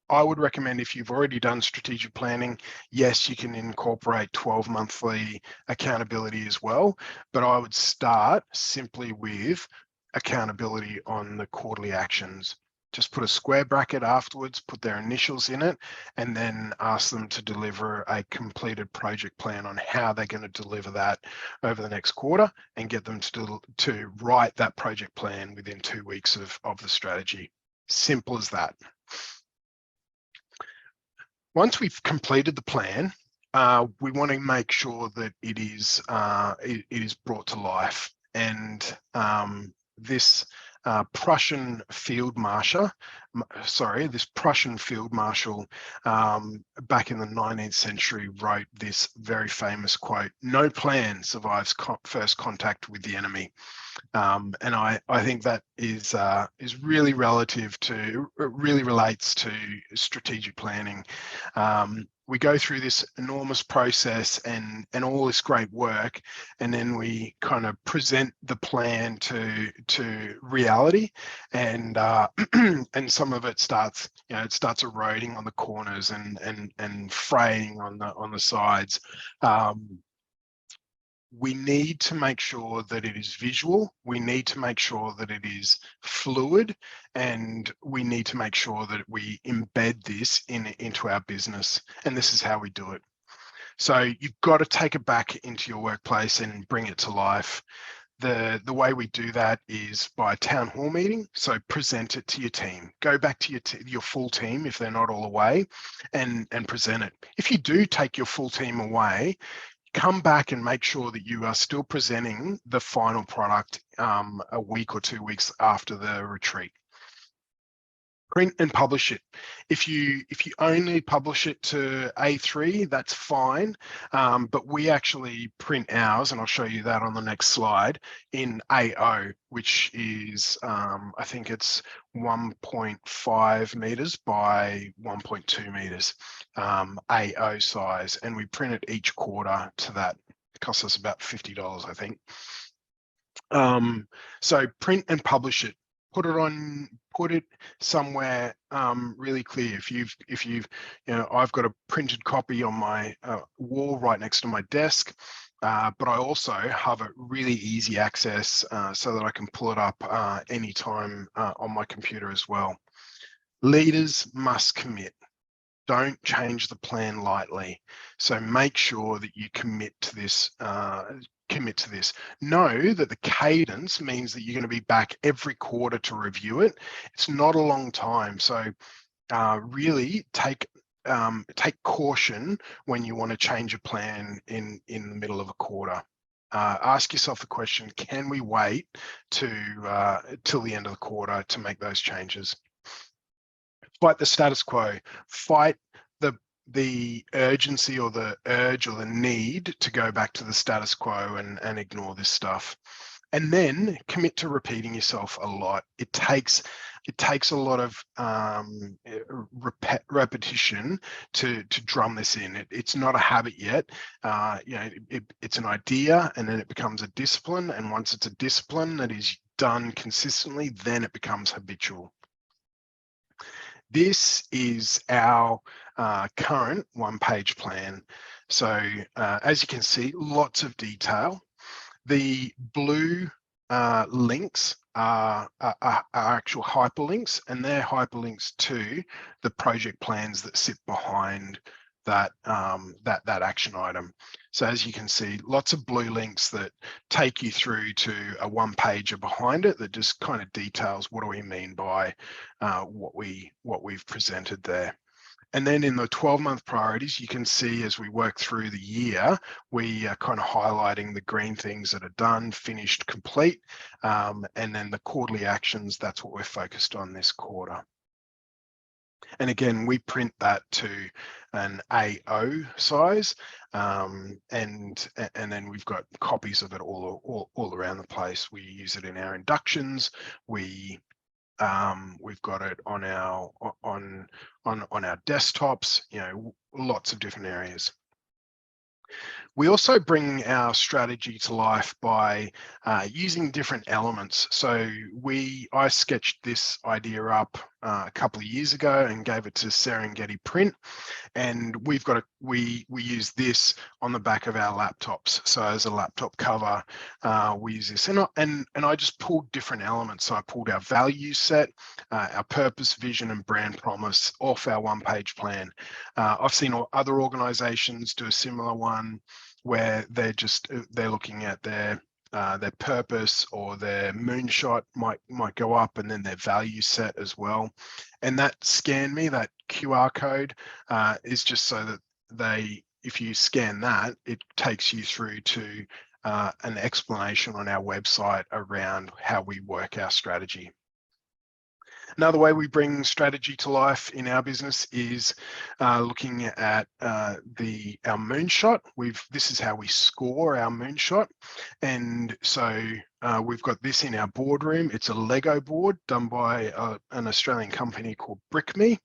I would recommend, if you've already done strategic planning, yes, you can incorporate 12-monthly accountability as well, but I would start simply with accountability on the quarterly actions. Just put a square bracket afterwards, put their initials in it, and then ask them to deliver a completed project plan on how they're going to deliver that over the next quarter, and get them to write that project plan within 2 weeks of the strategy. Simple as that. Once we've completed the plan, we want to make sure that it is brought to life. And this Prussian field marshal back in the 19th century wrote this very famous quote: "No plan survives first contact with the enemy." And I think that is really really relates to strategic planning. We go through this enormous process and all this great work, and then we kind of present the plan to reality, and and some of it starts, it starts eroding on the corners and fraying on the sides. We need to make sure that it is visual. We need to make sure that it is fluid, and we need to make sure that we embed this into our business. And this is how we do it. So you've got to take it back into your workplace and bring it to life. The way we do that is by a town hall meeting. So present it to your team. Go back to your full team if they're not all away, and present it. If you do take your full team away, come back and make sure that you are still presenting the final product a week or 2 weeks after the retreat. Print and publish it. If you only publish it to A3, that's fine, but we actually print ours, and I'll show you that on the next slide, in AO, which is I think it's 1.5 meters by 1.2 meters, AO size, and we print it each quarter to that. It costs us about $50, I think. So print and publish it. Put it somewhere really clear. If you've, I've got a printed copy on my wall right next to my desk, but I also have a really easy access so that I can pull it up anytime on my computer as well. Leaders must commit. Don't change the plan lightly. So make sure that you commit to this. Know that the cadence means that you're going to be back every quarter to review it. It's not a long time. So really take caution when you want to change a plan in the middle of a quarter. Ask yourself the question: can we wait till the end of the quarter to make those changes? Fight the status quo. Fight the urgency or the urge or the need to go back to the status quo and ignore this stuff. And then commit to repeating yourself a lot. It takes a lot of repetition to drum this in. It's not a habit yet. It's an idea, and then it becomes a discipline. And once it's a discipline that is done consistently, then it becomes habitual. This is our current one-page plan. So as you can see, lots of detail. The blue links are actual hyperlinks, and they're hyperlinks to the project plans that sit behind that that action item. So as you can see, lots of blue links that take you through to a one-pager behind it that just kind of details what do we mean by what we've presented there. And then in the 12-month priorities, you can see as we work through the year, we are kind of highlighting the green things that are done, finished, complete, and then the quarterly actions, that's what we're focused on this quarter. And again, we print that to an AO size, and then we've got copies of it all around the place. We use it in our inductions. We've got it on our desktops, lots of different areas. We also bring our strategy to life by using different elements. So I sketched this idea up a couple of years ago and gave it to Serengeti Print, and we use this on the back of our laptops. So as a laptop cover, we use this, and I just pulled different elements. So I pulled our value set, our purpose, vision, and brand promise off our one-page plan. I've seen other organizations do a similar one where they're looking at their purpose, or their moonshot might go up, and then their value set as well. And that that QR code is just so that if you scan that, it takes you through to an explanation on our website around how we work our strategy. Another way we bring strategy to life in our business is looking at our moonshot. This is how we score our moonshot, and so we've got this in our boardroom. It's a Lego board done by an Australian company called BrickMe,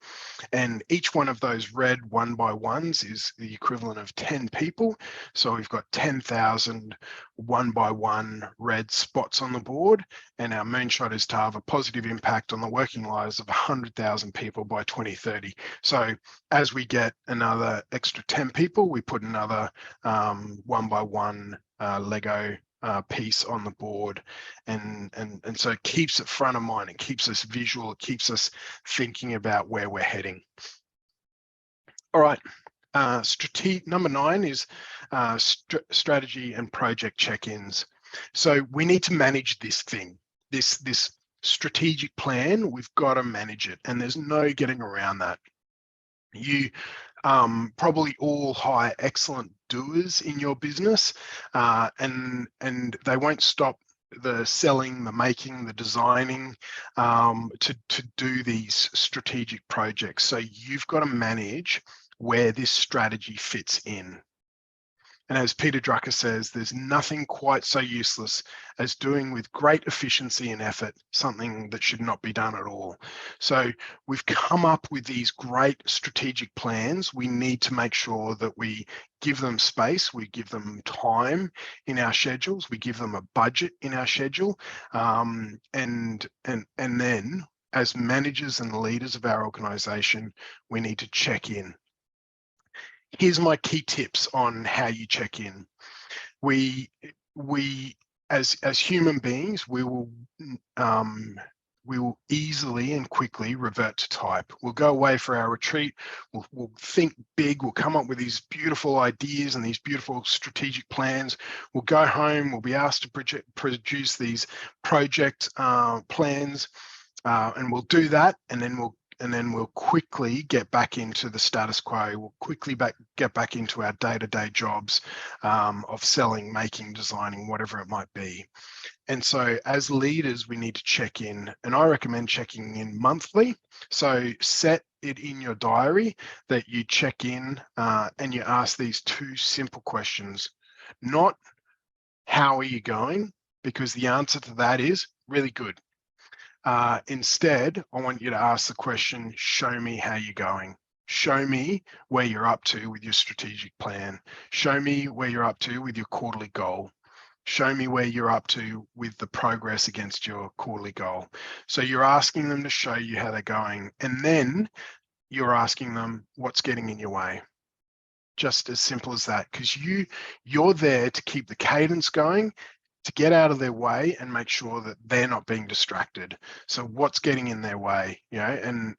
and each one of those red 1x1s is the equivalent of 10 people. So we've got 10,000 1x1 red spots on the board, and our moonshot is to have a positive impact on the working lives of 100,000 people by 2030. So as we get another extra 10 people, we put another 1x1 Lego piece on the board, and so it keeps it front of mind. It keeps us visual. It keeps us thinking about where we're heading. All right. Number 9 is strategy and project check-ins. So we need to manage this thing, this strategic plan. We've got to manage it, and there's no getting around that. You probably all hire excellent doers in your business, and they won't stop the selling, the making, the designing to do these strategic projects. So you've got to manage where this strategy fits in. And as Peter Drucker says, there's nothing quite so useless as doing with great efficiency and effort something that should not be done at all. So we've come up with these great strategic plans. We need to make sure that we give them space, we give them time in our schedules, we give them a budget in our schedule, and then as managers and leaders of our organization, we need to check in. Here's my key tips on how you check in. We as human beings, we will easily and quickly revert to type. We'll go away for our retreat. We'll think big. We'll come up with these beautiful ideas and these beautiful strategic plans. We'll go home. We'll be asked to produce these project plans, and we'll do that, and then we'll quickly get back into the status quo. We'll quickly get back into our day-to-day jobs of selling, making, designing, whatever it might be. And so as leaders, we need to check in, and I recommend checking in monthly. So set it in your diary that you check in and you ask these 2 simple questions. Not how are you going, because the answer to that is really good. Instead, I want you to ask the question, show me how you're going. Show me where you're up to with your strategic plan. Show me where you're up to with your quarterly goal. Show me where you're up to with the progress against your quarterly goal. So you're asking them to show you how they're going. And then you're asking them what's getting in your way. Just as simple as that, because you're there to keep the cadence going, to get out of their way and make sure that they're not being distracted. So what's getting in their way, and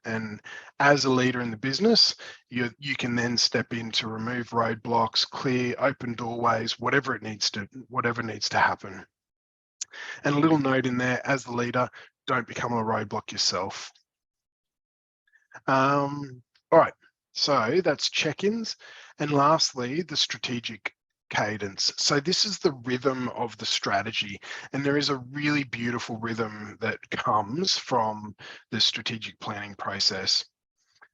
as a leader in the business, you can then step in to remove roadblocks, clear open doorways, whatever needs to happen. And a little note in there, as the leader, don't become a roadblock yourself. All right, so that's check-ins. And lastly, the strategic cadence. So this is the rhythm of the strategy, and there is a really beautiful rhythm that comes from the strategic planning process.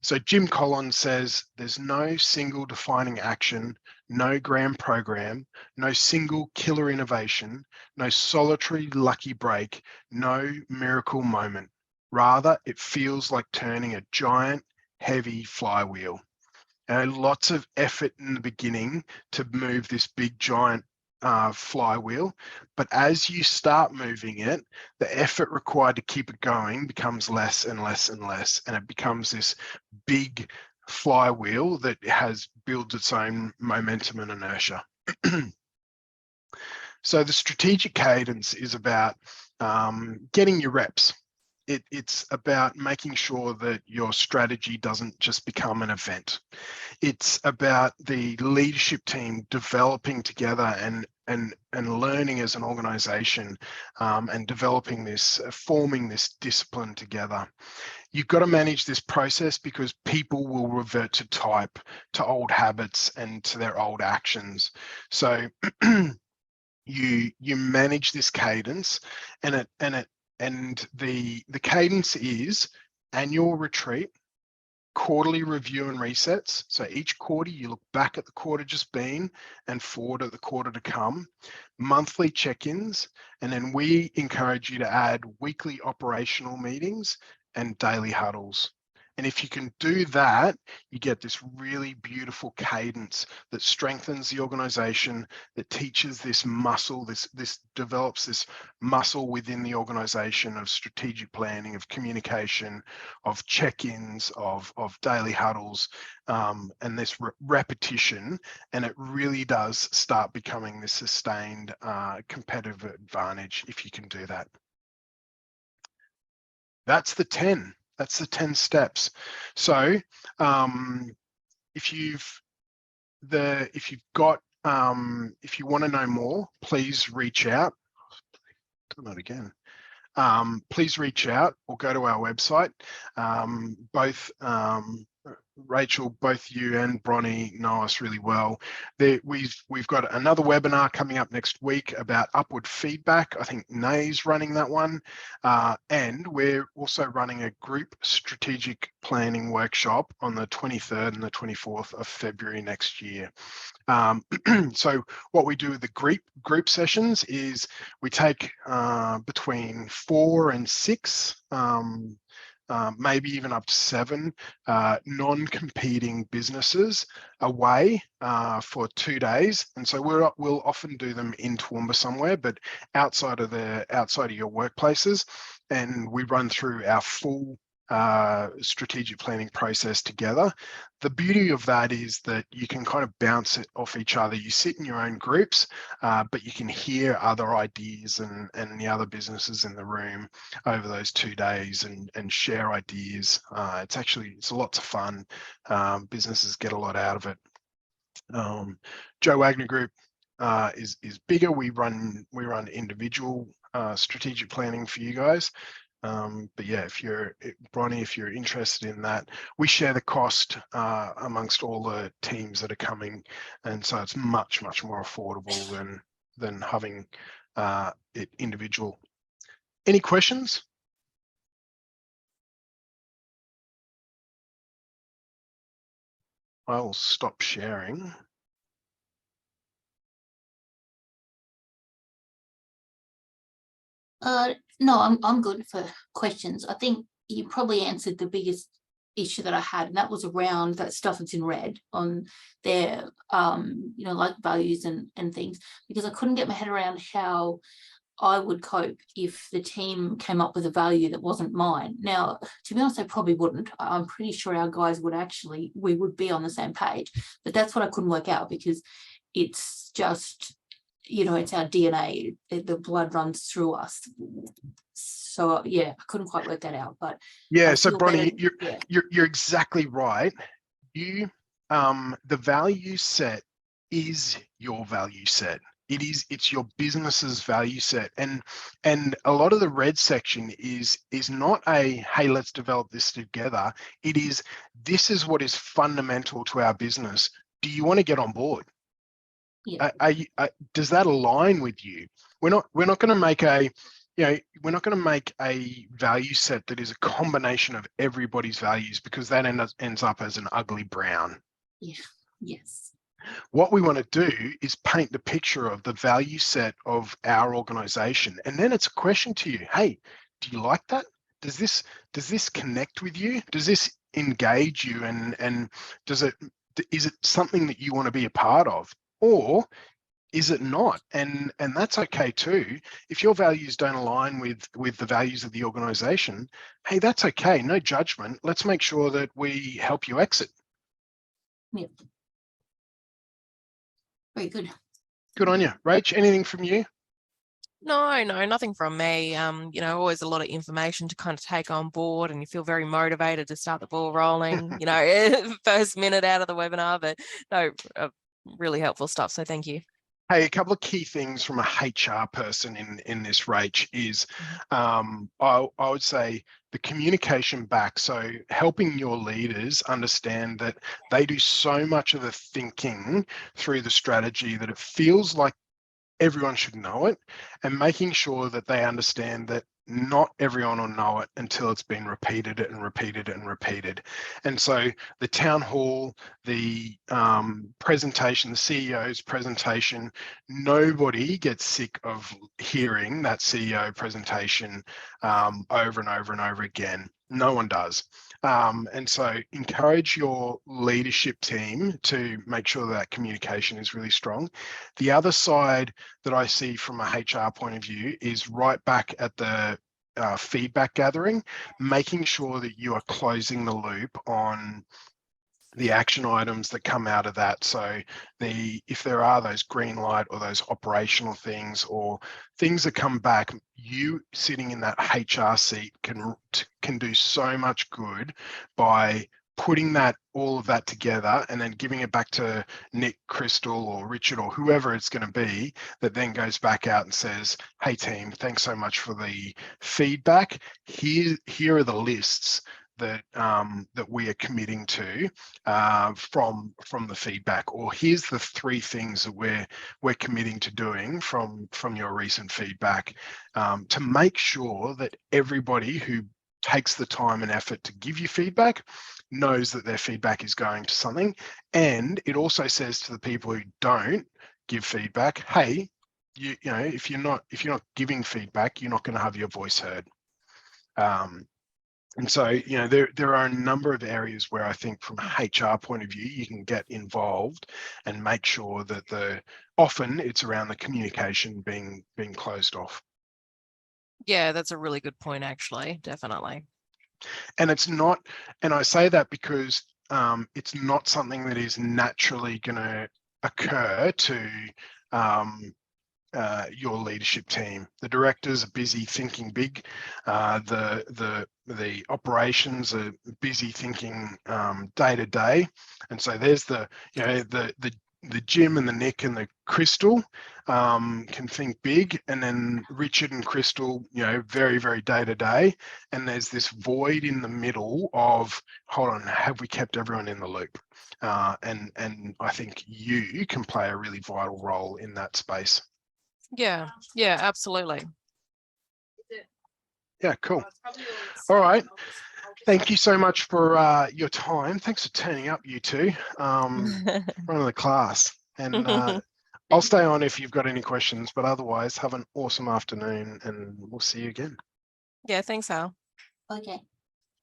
So Jim Collins says there's no single defining action, no grand program, no single killer innovation, no solitary lucky break, no miracle moment. Rather, it feels like turning a giant, heavy flywheel. Lots of effort in the beginning to move this big giant flywheel, but as you start moving it, the effort required to keep it going becomes less and less and less, and it becomes this big flywheel that builds its own momentum and inertia. So the strategic cadence is about getting your reps. It's about making sure that your strategy doesn't just become an event. It's about the leadership team developing together and learning as an organization, and developing this, forming this discipline together. You've got to manage this process because people will revert to type, to old habits and to their old actions. So you manage this cadence, and the cadence is annual retreat, quarterly review and resets. So each quarter you look back at the quarter just been and forward at the quarter to come, monthly check-ins, and then we encourage you to add weekly operational meetings and daily huddles. And if you can do that, you get this really beautiful cadence that strengthens the organization, that teaches this muscle, this develops this muscle within the organization of strategic planning, of communication, of check-ins, of daily huddles, and this repetition. And it really does start becoming this sustained competitive advantage if you can do that. That's the 10. That's the 10 steps. So if you want to know more, please reach out. Do that again. Please reach out or go to our website. Both Rachel, both you and Bronnie know us really well. We've got another webinar coming up next week about upward feedback. I think Nay's running that one. And we're also running a group strategic planning workshop on the 23rd and the 24th of February next year. So what we do with the group sessions is we take between 4 and 6, maybe even up to 7 non-competing businesses away for 2 days, and so we'll often do them in Toowoomba somewhere, but outside of your workplaces, and we run through our full strategic planning process together. The beauty of that is that you can kind of bounce it off each other. You sit in your own groups, but you can hear other ideas and the other businesses in the room over those 2 days and share ideas. It's lots of fun. Businesses get a lot out of it. Joe Wagner Group is bigger. We run individual strategic planning for you guys. But yeah, Bronnie, if you're interested in that, we share the cost amongst all the teams that are coming, and so it's much more affordable than having it individual. Any questions? I will stop sharing.
No, I'm good for questions. I think you probably answered the biggest issue that I had, and that was around that stuff that's in red on their, like values and things, because I couldn't get my head around how I would cope if the team came up with a value that wasn't mine. Now, to be honest, they probably wouldn't. I'm pretty sure our guys we would be on the same page, but that's what I couldn't work out, because it's just, it's our DNA. The blood runs through us. So yeah, I couldn't quite work that out, but
Yeah,
I
so
feel
Bronnie,
better.
you're exactly right. The value set is your value set. It's your business's value set, and a lot of the red section is not a, hey, let's develop this together. It is, this is what is fundamental to our business. Do you want to get on board?
Yeah.
Does that align with you? We're not going to make a, we're not going to make a value set that is a combination of everybody's values, because that ends up as an ugly brown.
Yeah. Yes.
What we want to do is paint the picture of the value set of our organization. And then it's a question to you, hey, do you like that? Does this connect with you? Does this engage you? And is it something that you want to be a part of? Or is it not? And that's okay too. If your values don't align with the values of the organization, hey, that's okay. No judgment. Let's make sure that we help you exit.
Yep. Very good.
Good on you. Rach, anything from you?
No, nothing from me. Always a lot of information to kind of take on board, and you feel very motivated to start the ball rolling, first minute out of the webinar, but no, really helpful stuff. So thank you.
Hey, a couple of key things from a HR person in this, Rach, is I would say the communication back. So helping your leaders understand that they do so much of the thinking through the strategy that it feels like everyone should know it, and making sure that they understand that not everyone will know it until it's been repeated and repeated and repeated. And so the town hall, the presentation, the CEO's presentation, nobody gets sick of hearing that CEO presentation over and over and over again. No one does. And so encourage your leadership team to make sure that communication is really strong. The other side that I see from a HR point of view is right back at the feedback gathering, making sure that you are closing the loop on the action items that come out of that. So if there are those green light or those operational things or things that come back, you sitting in that HR seat can do so much good by putting all of that together and then giving it back to Nick, Crystal, or Richard, or whoever it's going to be, that then goes back out and says, hey team, thanks so much for the feedback. Here are the lists that we are committing to from the feedback, or here's the 3 things that we're committing to doing from your recent feedback, to make sure that everybody who takes the time and effort to give you feedback knows that their feedback is going to something. And it also says to the people who don't give feedback, hey, if you're not giving feedback, you're not going to have your voice heard. And so, there are a number of areas where I think from a HR point of view, you can get involved and make sure that often it's around the communication being closed off.
Yeah, that's a really good point, actually. Definitely.
And it's not, and I say that because it's not something that is naturally going to occur to your leadership team. The directors are busy thinking big. The operations are busy thinking day to day, and so there's the Jim and the Nick and the Crystal can think big, and then Richard and Crystal, very, very day to day. And there's this void in the middle of, hold on, have we kept everyone in the loop? And I think you can play a really vital role in that space.
Yeah, absolutely.
Yeah, cool. All right. Thank you so much for your time. Thanks for turning up, you two, front of the class. And I'll stay on if you've got any questions, but otherwise have an awesome afternoon and we'll see you again.
Yeah, thanks, Al.
Okay.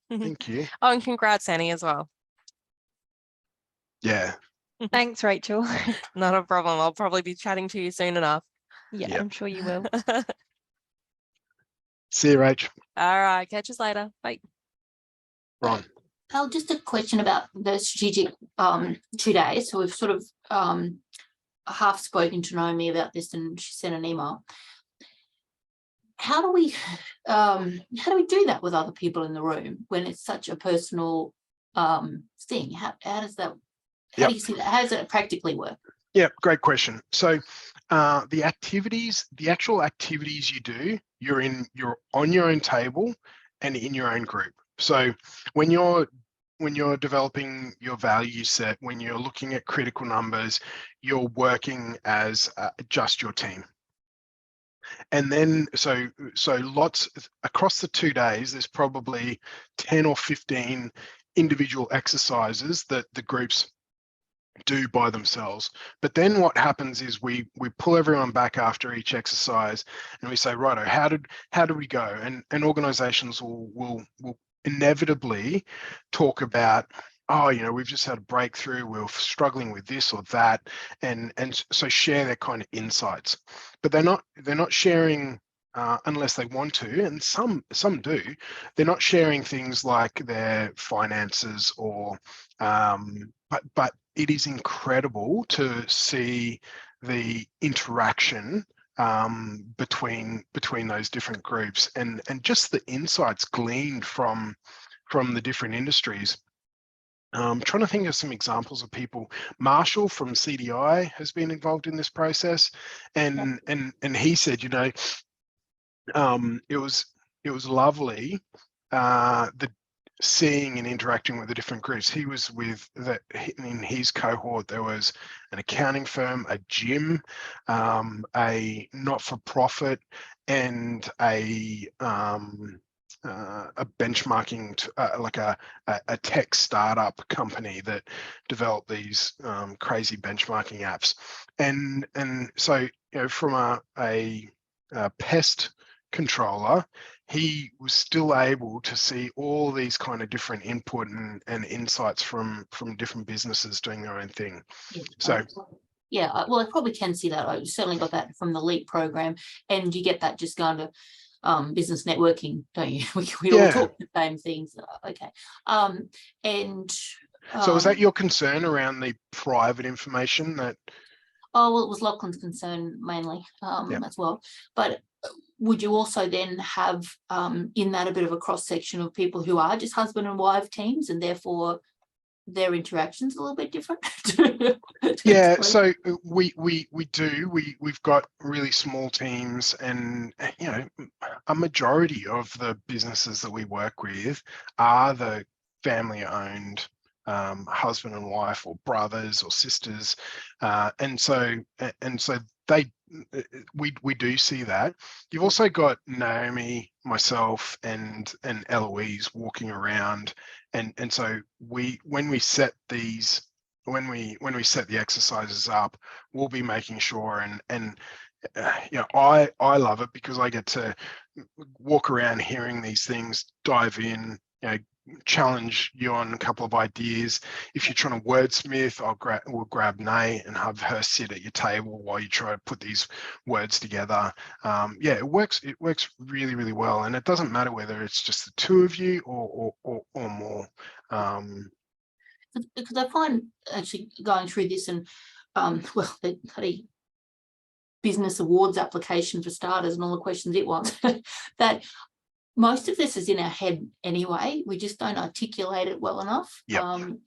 Thank you.
Oh, and congrats, Annie, as well.
Yeah.
Thanks, Rachel.
Not a problem. I'll probably be chatting to you soon enough.
Yeah,
Yep.
I'm sure you will.
See you, Rach.
All right, catch us later. Bye.
Ron.
Al, just a question about the strategic 2 days. So we've sort of half spoken to Naomi about this, and she sent an email. How do we do that with other people in the room when it's such a personal thing? How does that? How do you see that? How does it practically work?
Yeah, great question. So the actual activities you do, you're on your own table and in your own group. So when you're developing your value set, when you're looking at critical numbers, you're working as just your team. And then so lots across the 2 days, there's probably 10 or 15 individual exercises that the groups do by themselves. But then what happens is we pull everyone back after each exercise and we say, righto, how did we go? And organizations will inevitably talk about, oh, we've just had a breakthrough, we're struggling with this or that, and so share their kind of insights. But they're not sharing unless they want to, and some do. They're not sharing things like their finances or but it is incredible to see the interaction between those different groups and just the insights gleaned from the different industries. Trying to think of some examples of people. Marshall from CDI has been involved in this process, and he said, it was lovely the seeing and interacting with the different groups. He was with that in his cohort. There was an accounting firm, a gym, a not-for-profit, and a benchmarking, like a tech startup company that developed these crazy benchmarking apps. And so from a pest controller, he was still able to see all these kind of different input and insights from different businesses doing their own thing.
Yeah,
So
yeah, well, I probably can see that. I certainly got that from the LEAP program, and you get that just going to business networking, don't you? We all talk the same things. Okay.
So is that your concern around the private information that?
Oh, well, it was Lachlan's concern mainly as well. But would you also then have in that a bit of a cross section of people who are just husband and wife teams, and therefore their interactions a little bit different?
Yeah, so we do. We've got really small teams, and a majority of the businesses that we work with are the family-owned husband and wife, or brothers or sisters, and so we do see that. You've also got Naomi, myself, and Eloise walking around, and so when we set the exercises up, we'll be making sure and I love it because I get to walk around hearing these things, dive in, challenge you on a couple of ideas. If you're trying to wordsmith, we'll grab Nay and have her sit at your table while you try to put these words together. It works really, really well, and it doesn't matter whether it's just the two of you or more.
Because I find actually going through this and the bloody business awards application for starters and all the questions it wants, that most of this is in our head anyway. We just don't articulate it well enough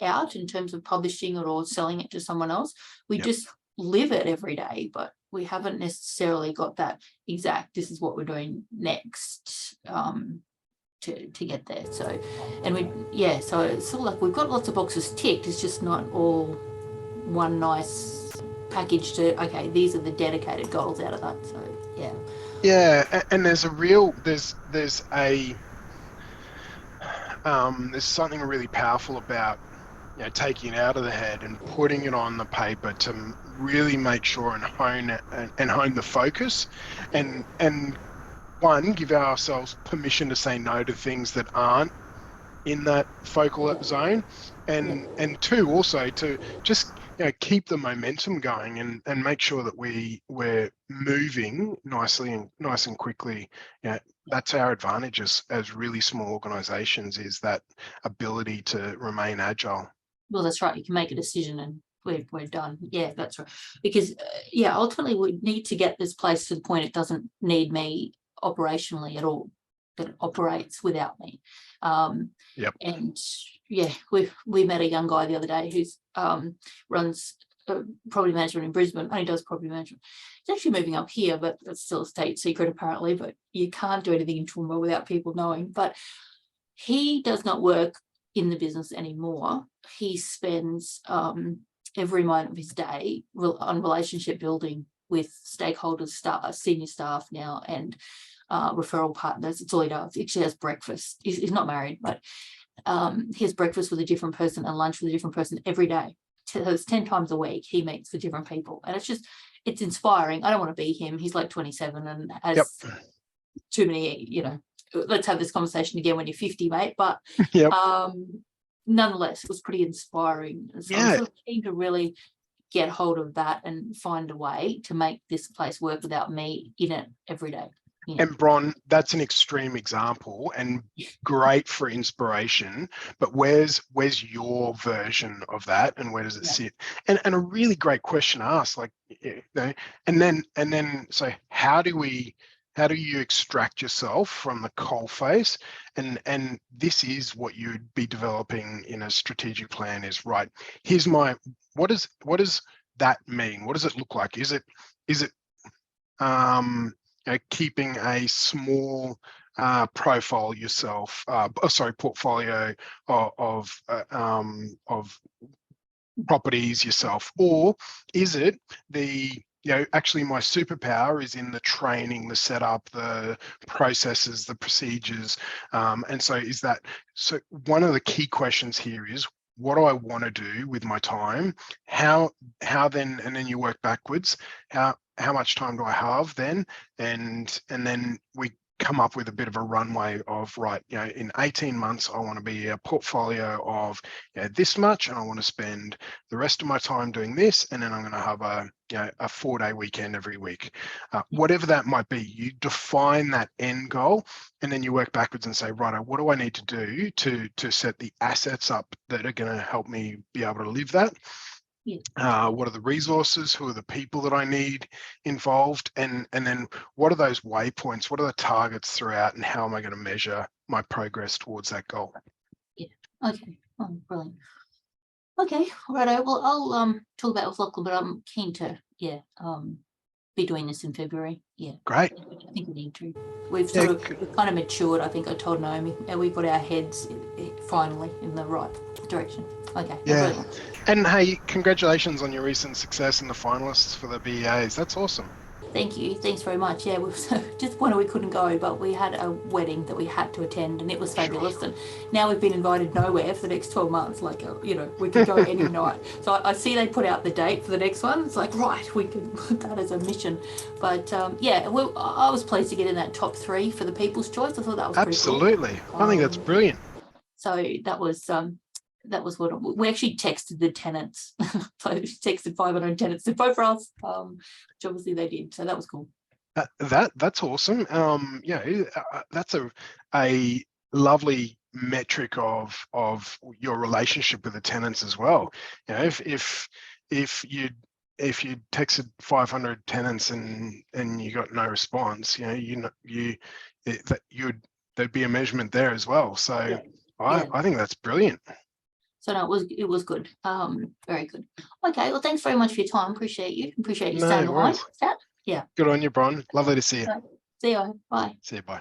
out in terms of publishing it or selling it to someone else. We just live it every day, but we haven't necessarily got that exact, this is what we're doing next to get there. So, and so it's sort of like we've got lots of boxes ticked. It's just not all one nice package to, okay, these are the dedicated goals out of that. So, yeah.
Yeah, and there's something really powerful about taking it out of the head and putting it on the paper to really make sure and hone the focus, and one, give ourselves permission to say no to things that aren't in that focal zone, and two, also to just keep the momentum going and make sure that we're moving nice and quickly. That's our advantage as really small organizations, is that ability to remain agile.
Well, that's right. You can make a decision and we're done. Yeah, that's right. Because ultimately we need to get this place to the point it doesn't need me operationally at all, that it operates without me.
Yep.
And yeah, we met a young guy the other day who's runs property management in Brisbane. Only does property management. He's actually moving up here, but it's still a state secret apparently. But you can't do anything in Toowoomba without people knowing. But he does not work in the business anymore. He spends every moment of his day on relationship building with stakeholders, senior staff now, and referral partners. It's all he does. He actually has breakfast. He's not married, but he has breakfast with a different person and lunch with a different person every day. So it's 10 times a week he meets with different people. And it's inspiring. I don't want to be him. He's like 27 and has too many, let's have this conversation again when you're 50, mate. But nonetheless, it was pretty inspiring. So I'm sort of keen to really get hold of that and find a way to make this place work without me in it every day.
And Bron, that's an extreme example and great for inspiration, but where's your version of that, and where does it sit? And a really great question asked, like, and then so how do you extract yourself from the coalface? And this is what you'd be developing in a strategic plan, is right. Here's what does that mean? What does it look like? Is it keeping a small profile yourself, portfolio of properties yourself, or is it actually my superpower is in the training, the setup, the processes, the procedures, and so one of the key questions here is, what do I want to do with my time? How then, and then you work backwards. How much time do I have then? And then we come up with a bit of a runway of, right, in 18 months, I want to be a portfolio of this much, and I want to spend the rest of my time doing this, and then I'm going to have a 4-day weekend every week. Whatever that might be, you define that end goal, and then you work backwards and say, right, what do I need to do to set the assets up that are going to help me be able to live that? What are the resources? Who are the people that I need involved? And then what are those waypoints? What are the targets throughout? And how am I going to measure my progress towards that goal?
Yeah. Okay. Oh, brilliant. Okay. Righto. Well, I'll talk about with Lachlan, but I'm keen to be doing this in February. Yeah.
Great.
I think we need to. We've we've kind of matured. I think I told Naomi, and we've got our heads finally in the right direction. Okay.
Yeah.
Brilliant.
And hey, congratulations on your recent success in the finalists for the BEAs. That's awesome.
Thank you. Thanks very much. Yeah, we were disappointed we couldn't go, but we had a wedding that we had to attend, and it was fabulous. Sure. And now we've been invited nowhere for the next 12 months. Like, we could go any night. So I see they put out the date for the next one. It's like, right, we can put that as a mission. But I was pleased to get in that top 3 for the People's Choice. I thought that was
absolutely
pretty cool.
I think that's brilliant.
So that was what we actually texted the tenants. So we texted 500 tenants to vote for us, which obviously they did. So that was cool.
That's awesome. That's a lovely metric of your relationship with the tenants as well. If you texted 500 tenants and you got no response, there'd be a measurement there as well. So I think that's brilliant.
So no, it was good. Very good. Okay, well, thanks very much for your time. Appreciate you staying on. Yeah.
Good on you, Bron. Lovely to see you.
See you. Bye.
See you. Bye.